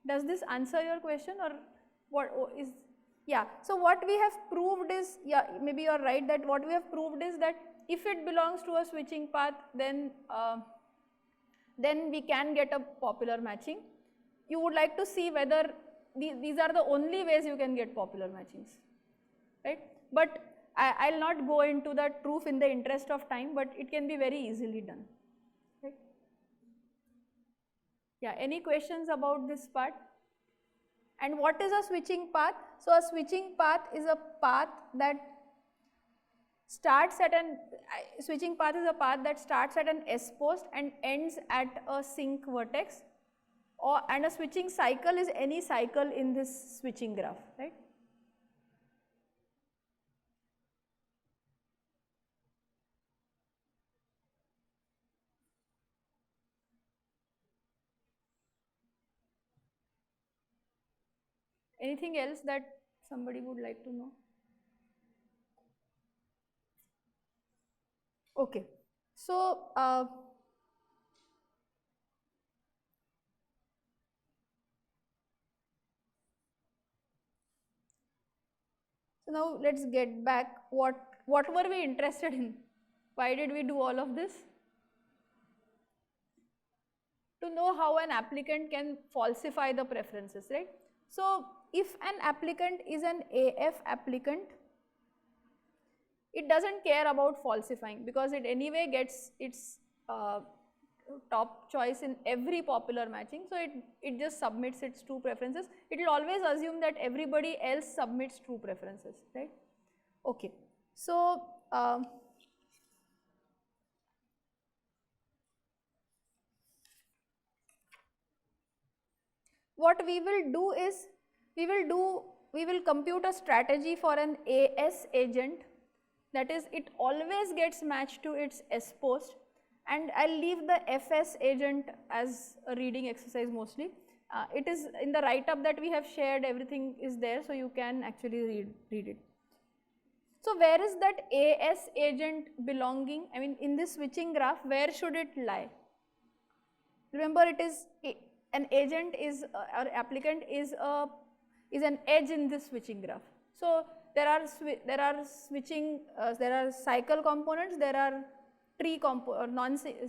Does this answer your question, or what is? Yeah, so what we have proved is, yeah, maybe you are right, that what we have proved is that if it belongs to a switching path, then we can get a popular matching. You would like to see whether these are the only ways you can get popular matchings, right? But I'll not go into that proof in the interest of time, but it can be very easily done, right? Yeah, any questions about this part? And what is a switching path? So a switching path is a path that starts at an switching path is a path that starts at an S post and ends at a sink vertex, and a switching cycle is any cycle in this switching graph, right? Anything else that somebody would like to know? Okay, so so now let's get back. What were we interested in? Why did we do all of this? To know how an applicant can falsify the preferences, right? So if an applicant is an AF applicant, it doesn't care about falsifying because it anyway gets its top choice in every popular matching. So it just submits its true preferences. It will always assume that everybody else submits true preferences, right? Okay. So what we will do is, we will compute a strategy for an AS agent, that is it always gets matched to its S post, and I'll leave the FS agent as a reading exercise mostly. It is in the write-up that we have shared, everything is there, so you can actually read it. So where is that AS agent belonging? I mean, in this switching graph, where should it lie? Remember, it is an agent is or applicant is an edge in this switching graph. So there are switching, there are cycle components, there are tree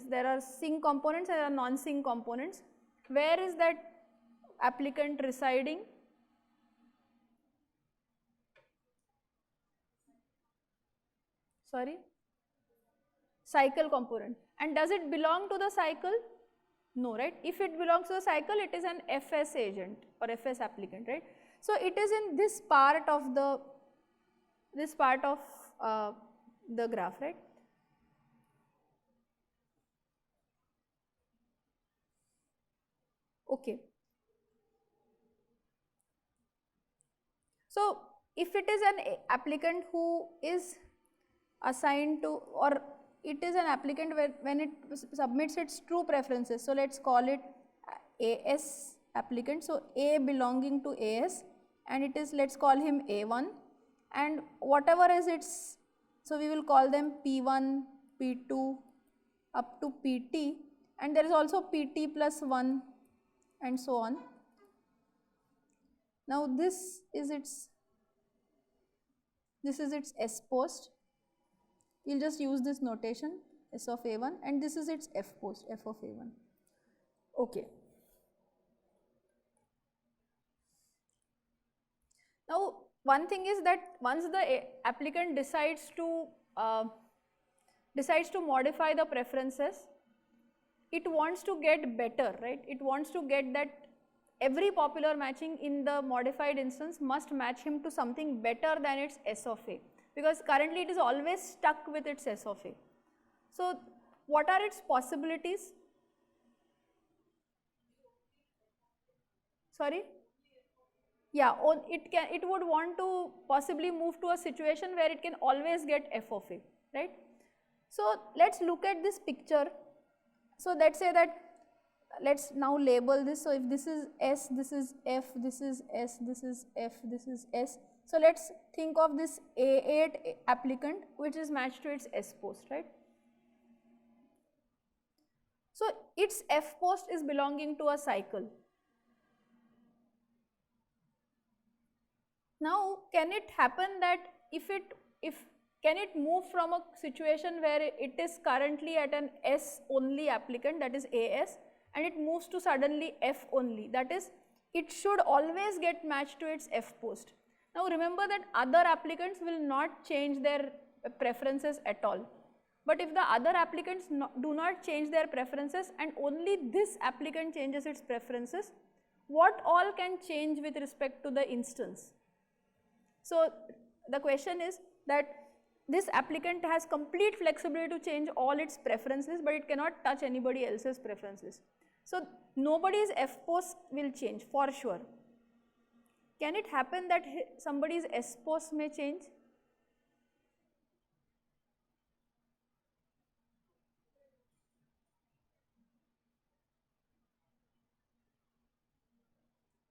there are sync components, and there are non-sync components. Where is that applicant residing? Sorry, cycle component. And does it belong to the cycle? No, right? If it belongs to the cycle, it is an FS agent or FS applicant, right? So it is in this part of the graph, right? Okay. So if it is an applicant who is assigned to, or it is an applicant when it submits its true preferences, so let's call it AS applicant, so A belonging to AS, and it is, let's call him A1, and whatever is its, so we will call them P1, P2 up to PT, and there is also PT plus 1 and so on. Now this is its this is its S post. We will just use this notation S of A1, and this is its F post, F of A1. Okay. Now, one thing is that once the applicant decides to modify the preferences, it wants to get better, right? It wants to get that every popular matching in the modified instance must match him to something better than its S of A, because currently it is always stuck with its S of A. So, what are its possibilities? Sorry? Yeah, it would want to possibly move to a situation where it can always get F of A, right? So, let us look at this picture. So, let us say that, let us now label this. So, if this is S, this is F, this is S, this is F, this is S. So, let us think of this A8 applicant which is matched to its S post, right? So, its F post is belonging to a cycle. Now, can it happen that can it move from a situation where it is currently at an S only applicant, that is AS, and it moves to suddenly F only, that is it should always get matched to its F post. Now, remember that other applicants will not change their preferences at all, but if the other applicants do not change their preferences and only this applicant changes its preferences, what all can change with respect to the instance? So, the question is that this applicant has complete flexibility to change all its preferences, but it cannot touch anybody else's preferences. So, nobody's F post will change for sure. Can it happen that somebody's S post may change?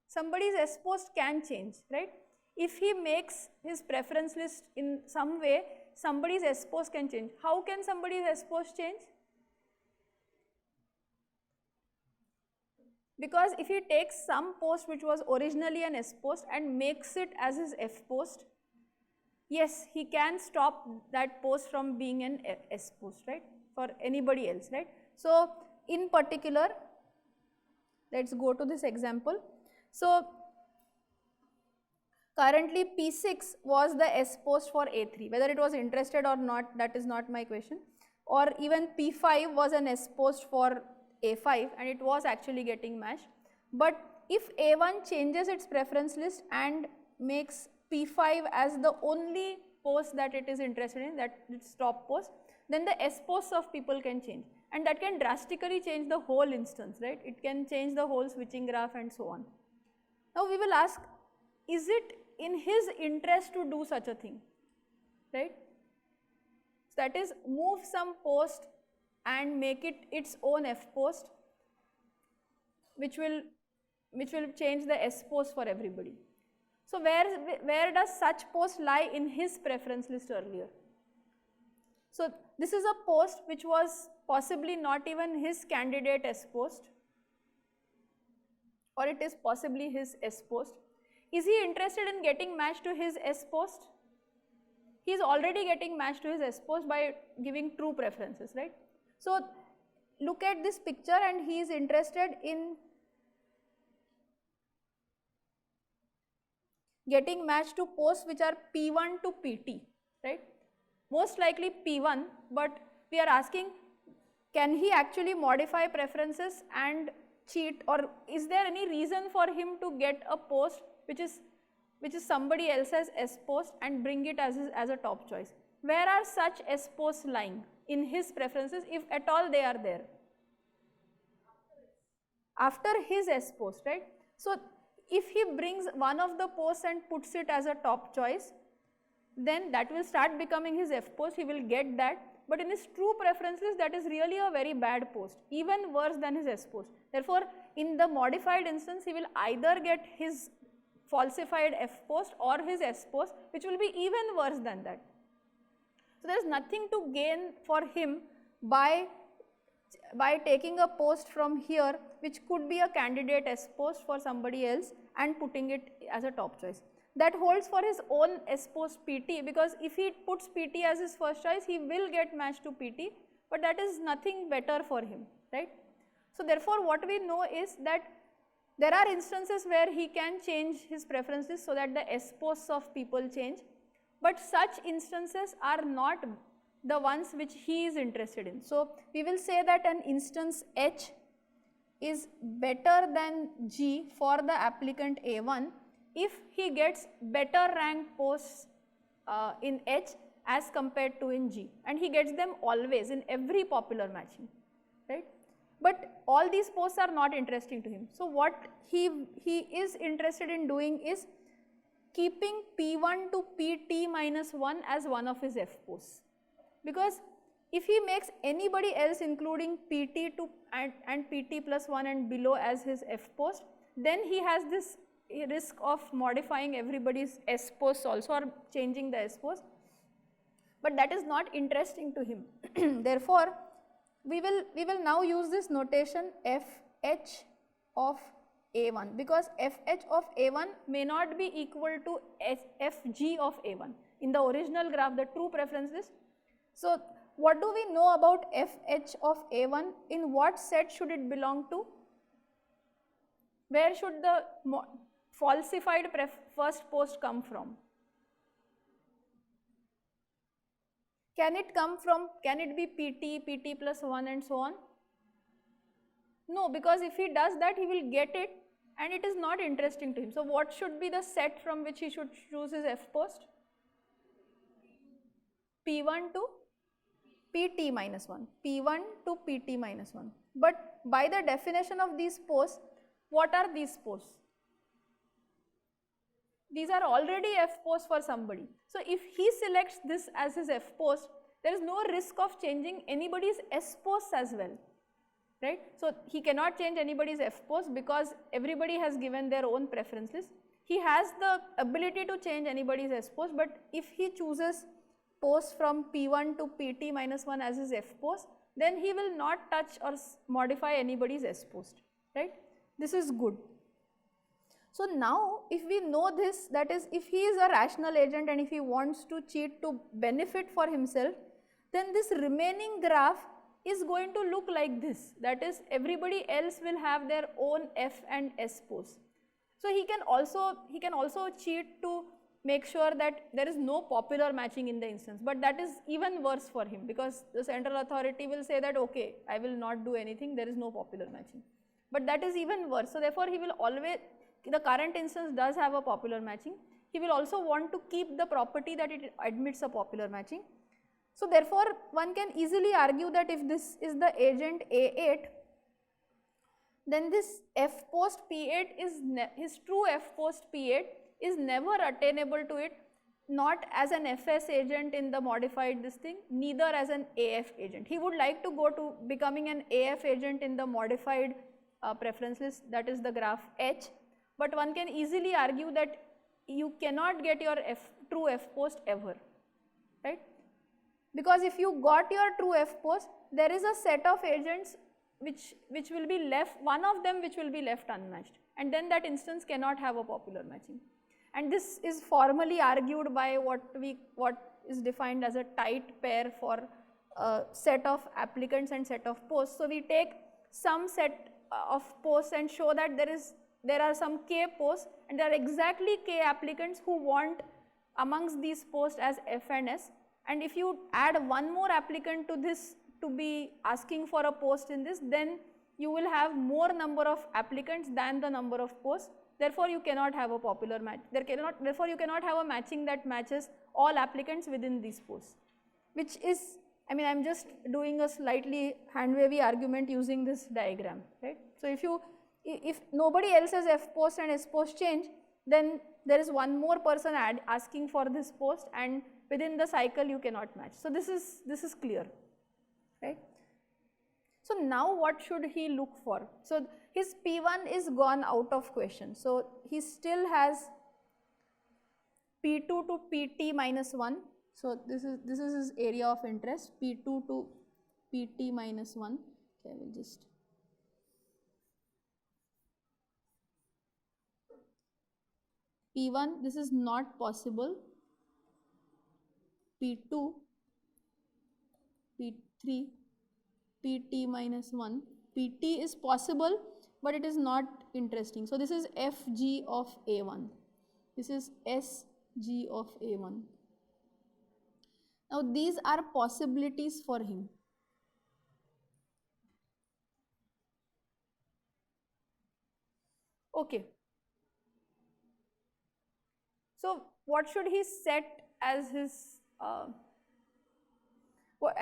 Somebody's S post can change, right? If he makes his preference list in some way, somebody's S post can change. How can somebody's S post change? Because if he takes some post which was originally an S post and makes it as his F post, yes, he can stop that post from being an S post, right, for anybody else, right. So, in particular, let us go to this example. So, currently P6 was the S post for A3, whether it was interested or not, that is not my question, or even P5 was an S post for A5 and it was actually getting matched. But if A1 changes its preference list and makes P5 as the only post that it is interested in, that its top post, then the S posts of people can change, and that can drastically change the whole instance, right. It can change the whole switching graph and so on. Now, we will ask, is it in his interest to do such a thing, right? So, that is, move some post and make it its own F post, which will change the S post for everybody. So, where does such post lie in his preference list earlier? So, this is a post which was possibly not even his candidate S post, or it is possibly his S post. Is he interested in getting matched to his S post? He is already getting matched to his S post by giving true preferences, right. So, look at this picture and he is interested in getting matched to posts which are P1 to PT, right. Most likely P1, but we are asking, can he actually modify preferences and cheat, or is there any reason for him to get a post which is somebody else's S post and bring it as a top choice? Where are such S posts lying in his preferences, if at all they are there? After his S post, right. So, if he brings one of the posts and puts it as a top choice, then that will start becoming his F post, he will get that. But in his true preferences, that is really a very bad post, even worse than his S post. Therefore, in the modified instance, he will either get his falsified F post or his S post, which will be even worse than that. So, there is nothing to gain for him by taking a post from here which could be a candidate S post for somebody else and putting it as a top choice. that holds for his own S post PT, because if he puts PT as his first choice, he will get matched to PT, but that is nothing better for him, right. So therefore, what we know is that there are instances where he can change his preferences so that the S posts of people change, but such instances are not the ones which he is interested in. So we will say that an instance H is better than G for the applicant A1 if he gets better rank posts in H as compared to in G, and he gets them always in every popular matching, right. But all these posts are not interesting to him. So what he is interested in doing is keeping P1 to PT minus 1 as one of his F posts, because if he makes anybody else including PT to and PT plus 1 and below as his F post, then he has this risk of modifying everybody's S posts also, or changing the S post, but that is not interesting to him. Therefore, we will now use this notation FH of A1, because FH of A1 may not be equal to FG of A1 in the original graph, the true preference list. So what do we know about FH of A1? In what set should it belong to? Where should the falsified first post come from? Can it come from, can it be PT, PT plus 1 and so on? No, because if he does that, he will get it and it is not interesting to him. So what should be the set from which he should choose his F post? P1 to PT minus 1, P1 to PT minus 1. But by the definition of these posts, what are these posts? These are already F posts for somebody. So if he selects this as his F post, there is no risk of changing anybody's S posts as well, right. So he cannot change anybody's F post because everybody has given their own preference list. He has the ability to change anybody's S post, but if he chooses post from P1 to PT minus 1 as his F post, then he will not touch or modify anybody's S post, right. This is good. So now if we know this, that is, if he is a rational agent and if he wants to cheat to benefit for himself, then this remaining graph is going to look like this, that is, everybody else will have their own F and S posts. So he can also cheat to make sure that there is no popular matching in the instance, but that is even worse for him, because the central authority will say that okay, I will not do anything, there is no popular matching, but that is even worse. So therefore he will always, the current instance does have a popular matching, he will also want to keep the property that it admits a popular matching. So therefore one can easily argue that if this is the agent A8, then this F post P8 is his true F post P8 is never attainable to it, not as an FS agent in the modified this thing, neither as an AF agent. He would like to go to becoming an AF agent in the modified preference list, that is the graph H, but one can easily argue that you cannot get your true F post ever, right. Because if you got your true F post, there is a set of agents which will be left, one of them which will be left unmatched, and then that instance cannot have a popular matching. And this is formally argued by what is defined as a tight pair for a set of applicants and set of posts. So we take some set of posts and show that there are some k posts and there are exactly k applicants who want amongst these posts as F and S, and if you add one more applicant to this to be asking for a post in this, then you will have more number of applicants than the number of posts. Therefore you cannot have a popular match, therefore you cannot have a matching that matches all applicants within these posts, which is, I mean, I am just doing a slightly hand wavy argument using this diagram, right. So if nobody else has F post and S post change, then there is one more person asking for this post, and within the cycle you cannot match. So this is clear, right. So now what should he look for? So his P1 is gone out of question. So he still has P2 to PT minus 1. So this is his area of interest, P2 to PT minus 1. Okay, I will just P1, this is not possible. P2, P3, Pt minus 1. Pt is possible, but it is not interesting. So this is Fg of A1. This is Sg of A1. Now these are possibilities for him. Okay. So what should he set as his, I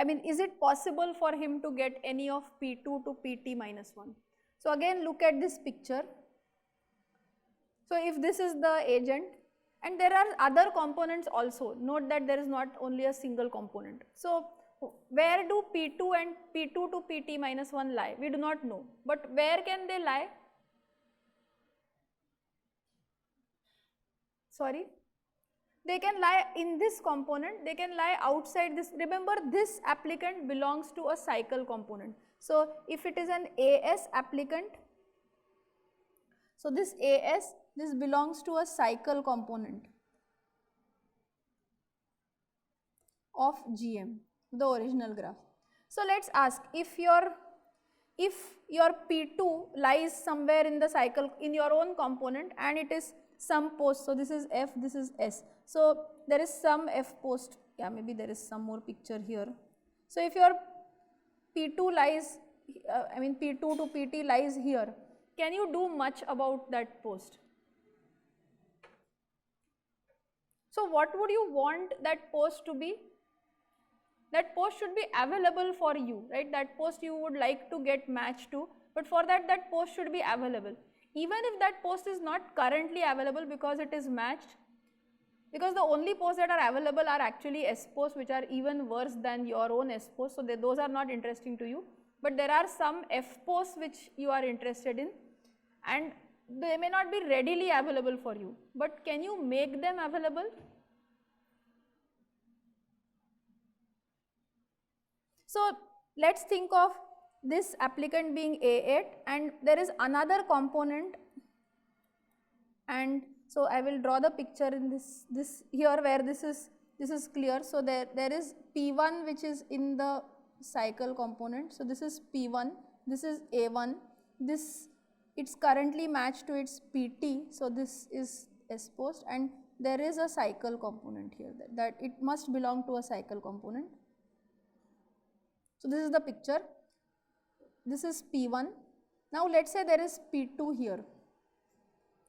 mean, is it possible for him to get any of P2 to Pt minus 1? So again, look at this picture. So if this is the agent, and there are other components also, note that there is not only a single component. So where do P2 and P2 to Pt minus 1 lie? We do not know, but where can they lie? Sorry? They can lie in this component, they can lie outside this. Remember, this applicant belongs to a cycle component. So if it is an AS applicant, so this AS, this belongs to a cycle component of GM, the original graph. So let's ask, if your P2 lies somewhere in the cycle in your own component and it is some post, so this is F, this is S. So there is some F post, yeah, maybe there is some more picture here. So if your P2 lies, P2 to Pt lies here, can you do much about that post? So what would you want that post to be? That post should be available for you, right? That post you would like to get matched to, but for that, that post should be available. Even if that post is not currently available because it is matched, because the only posts that are available are actually S posts, which are even worse than your own S posts, so those are not interesting to you. But there are some F posts which you are interested in, and they may not be readily available for you, but can you make them available? So let's think of this applicant being A8, and there is another component, and so I will draw the picture in this here where this is clear. So there is P1 which is in the cycle component. So this is P1, this is A1, it's currently matched to its Pt, so this is S post, and there is a cycle component here that it must belong to a cycle component. So this is the picture, this is P1. Now let's say there is P2 here.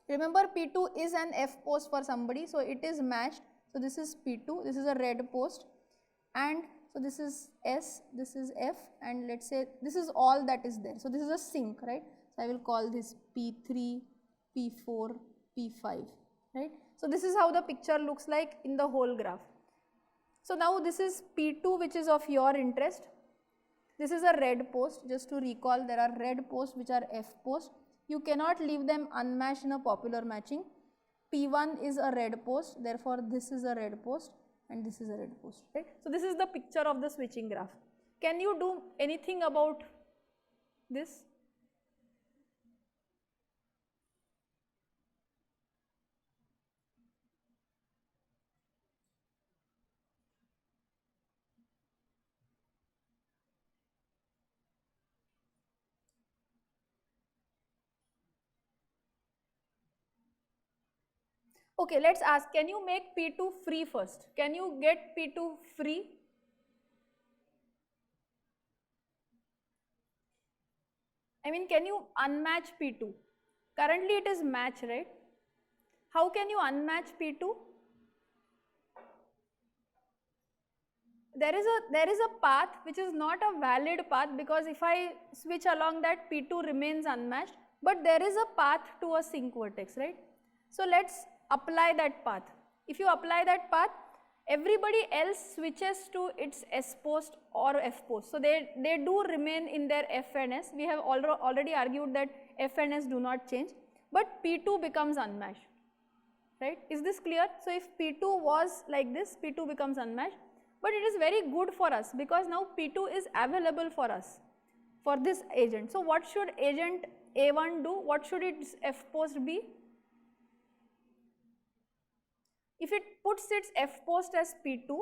Remember, P2 is an F post for somebody, so it is matched. So this is P2, this is a red post, and so this is S, this is F, and let's say this is all that is there. So this is a sink, right? So I will call this P3, P4, P5, right? So this is how the picture looks like in the whole graph. So now this is P2 which is of your interest. This is a red post. Just to recall, there are red posts which are F posts. You cannot leave them unmatched in a popular matching. P1 is a red post, therefore this is a red post and this is a red post, right? So this is the picture of the switching graph. Can you do anything about this? Okay, let's ask, can you make P2 free first? Can you get P2 free? Can you unmatch P2? Currently it is match, right? How can you unmatch P2? There is a path which is not a valid path, because if I switch along that, P2 remains unmatched, but there is a path to a sink vertex, right? So let's apply that path. If you apply that path, everybody else switches to its S post or F post. So they do remain in their F and S. We have already argued that F and S do not change, but P2 becomes unmatched, right? Is this clear? So if P2 was like this, P2 becomes unmatched, but it is very good for us because now P2 is available for us for this agent. So what should agent A1 do? What should its F post be? If it puts its F post as P2,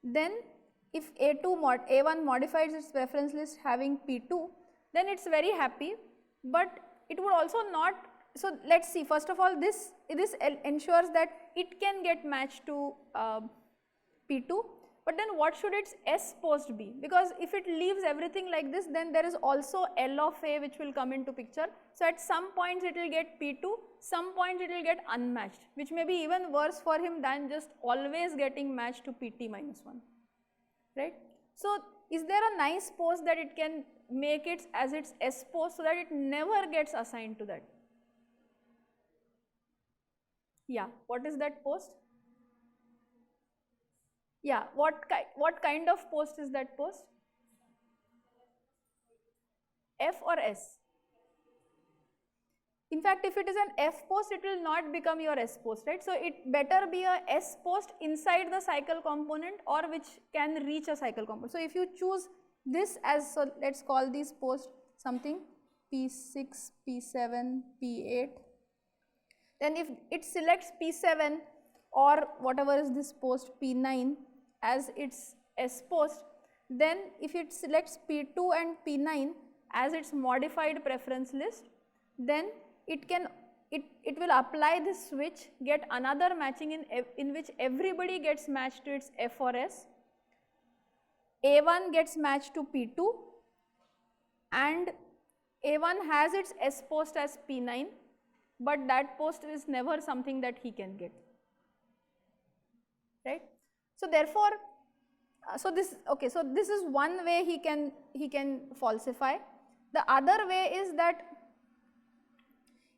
then if A1 modifies its preference list having P2, then it's very happy, but it would also not. So let's see, first of all, this ensures that it can get matched to P2, but then what should its S post be? Because if it leaves everything like this, then there is also L of A which will come into picture. So at some points it will get P2, some points it will get unmatched, which may be even worse for him than just always getting matched to PT minus 1, right? So is there a nice post that it can make it as its S post so that it never gets assigned to that? Yeah, what is that post? Yeah, what kind of post is that post? F or S? In fact, if it is an F post, it will not become your S post, right? So it better be a S post inside the cycle component or which can reach a cycle component. So if you choose this as, so let's call these post something P6, P7, P8. Then if it selects P7 or whatever is this post P9 as its S post, then if it selects P2 and P9 as its modified preference list, then it will apply this switch, get another matching in which everybody gets matched to its F or S. A1 gets matched to P2 and A1 has its S post as P9, but that post is never something that he can get, right? So therefore, so this is one way he can falsify. The other way is that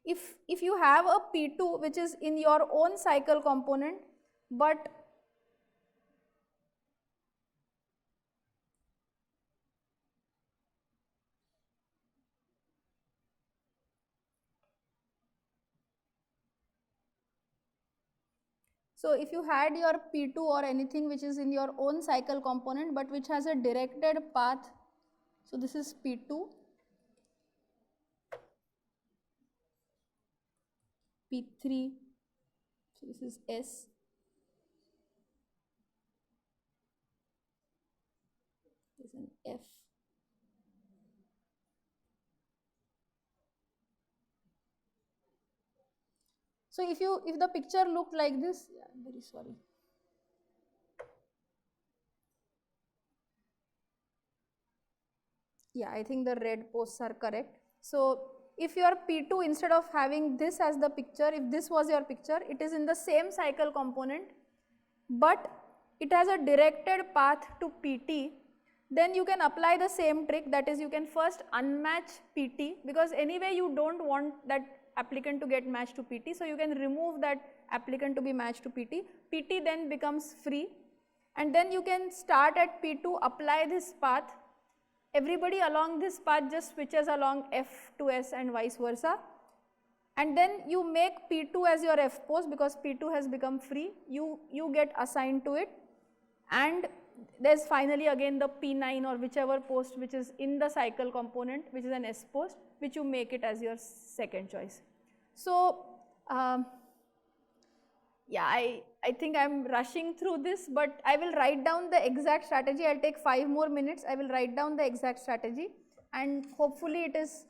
if you have a P2 which is in your own cycle component, but so if you had your P2 or anything which is in your own cycle component but which has a directed path, so this is P2, P3, so this is S, this is an F. So if the picture looked like this, yeah, I'm very sorry. Yeah, I think the red posts are correct. So if your P2, instead of having this as the picture, if this was your picture, it is in the same cycle component, but it has a directed path to PT, then you can apply the same trick, that is you can first unmatch PT, because anyway you don't want that applicant to get matched to PT, so you can remove that applicant to be matched to PT. PT then becomes free, and then you can start at P2, apply this path. Everybody along this path just switches along F to S and vice versa, and then you make P2 as your F post because P2 has become free, you get assigned to it, and there's finally again the P9 or whichever post which is in the cycle component which is an S post, which you make it as your second choice. So yeah, I think I'm rushing through this, but I will write down the exact strategy. I'll take 5 more minutes. I will write down the exact strategy, and hopefully it is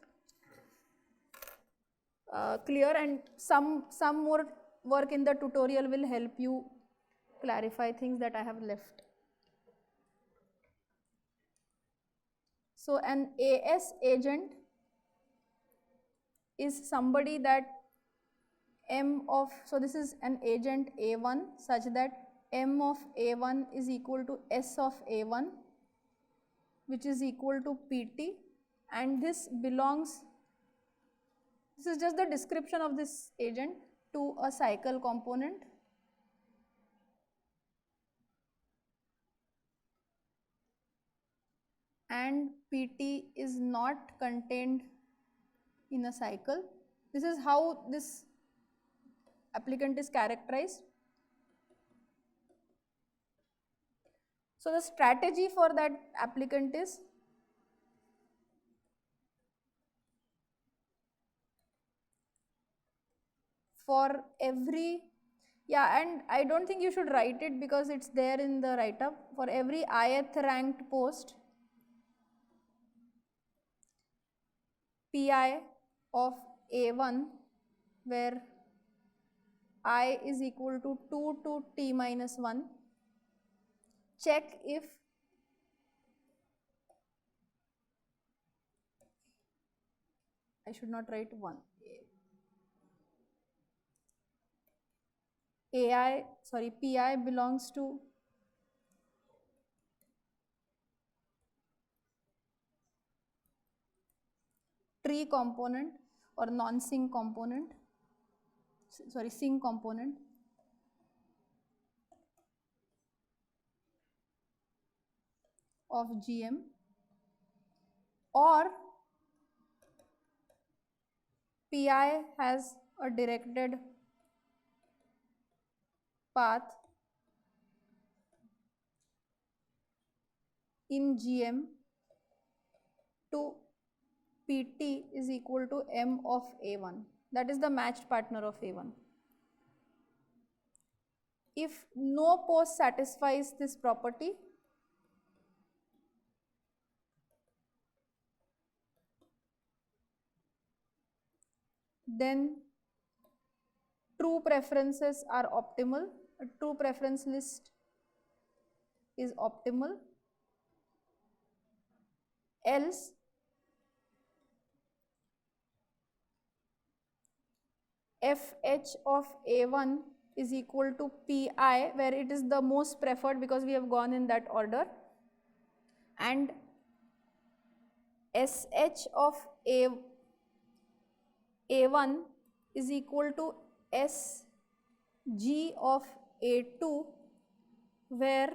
clear, and some more work in the tutorial will help you clarify things that I have left. So an AS agent is somebody that M of, so this is an agent A1 such that M of A1 is equal to S of A1, which is equal to PT, and this belongs, this is just the description of this agent, to a cycle component. And PT is not contained in a cycle. This is how this applicant is characterized. So the strategy for that applicant is for every, Yeah, and I don't think you should write it because it's there in the write-up. For every ith ranked post, Pi of A1, where I is equal to 2 to T minus 1, check if I should not write 1. Pi belongs to tree component or non-sync component, sync component of GM, or Pi has a directed path in GM to Pt is equal to M of A1. That is the matched partner of A1. If no post satisfies this property, then true preferences are optimal. A true preference list is optimal. Else, Fh of A1 is equal to Pi, where it is the most preferred because we have gone in that order, and Sh of A1 is equal to Sg of A2, where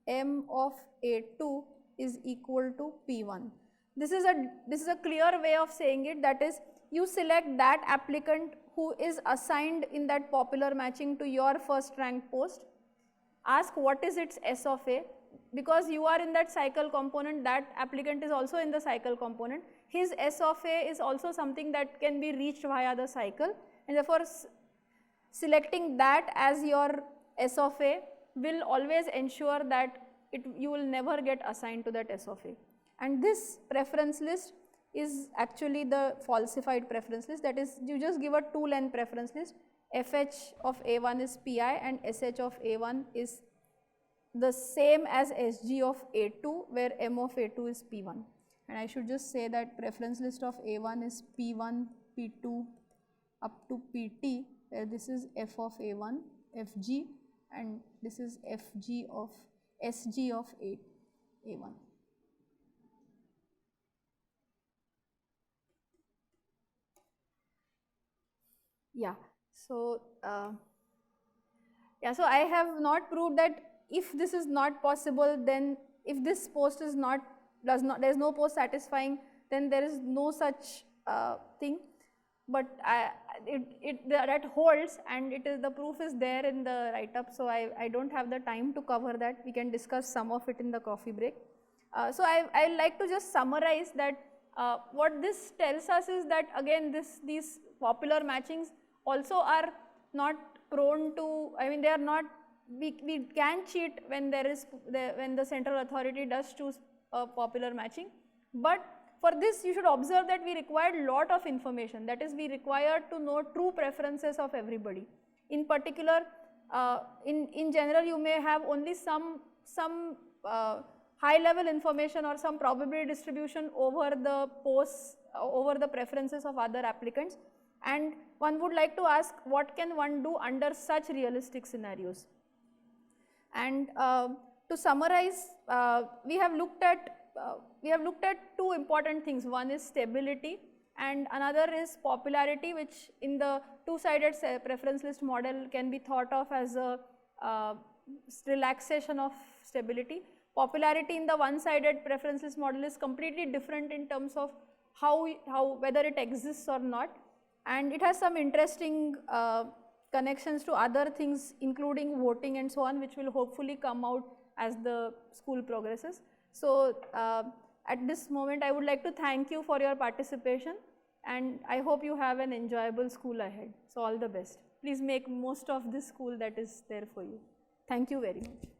M of A2 is equal to P1. This is a clear way of saying it, that is, you select that applicant who is assigned in that popular matching to your first rank post, ask what is its S of A, because you are in that cycle component, that applicant is also in the cycle component, his S of A is also something that can be reached via the cycle, and therefore selecting that as your S of A will always ensure that you will never get assigned to that S of A. And this preference list is actually the falsified preference list, that is, you just give a 2-length preference list, Fh of A1 is Pi and Sh of A1 is the same as Sg of A2, where M of A2 is P1. And I should just say that preference list of A1 is P1, P2 up to Pt, where this is F of A1, Fg, and this is Fg of Sg of A1. Yeah, so so I have not proved that if this is not possible, then if this post is not, there is no post satisfying, then there is no such thing, but that holds, and the proof is there in the write-up, so I don't have the time to cover that. We can discuss some of it in the coffee break. So I like to just summarize that what this tells us is that again these popular matchings also are not prone to, I mean, they are not, we can cheat when when the central authority does choose a popular matching, but for this you should observe that we required lot of information, that is, we required to know true preferences of everybody. In particular, in general you may have only some high level information or some probability distribution over the posts, over the preferences of other applicants, and one would like to ask what can one do under such realistic scenarios. And to summarize, we have looked at two important things. One is stability and another is popularity, which in the two-sided preference list model can be thought of as a relaxation of stability. Popularity in the one-sided preference list model is completely different in terms of whether it exists or not, and it has some interesting connections to other things, including voting and so on, which will hopefully come out as the school progresses. So at this moment I would like to thank you for your participation, and I hope you have an enjoyable school ahead. So all the best. Please make most of this school that is there for you. Thank you very much.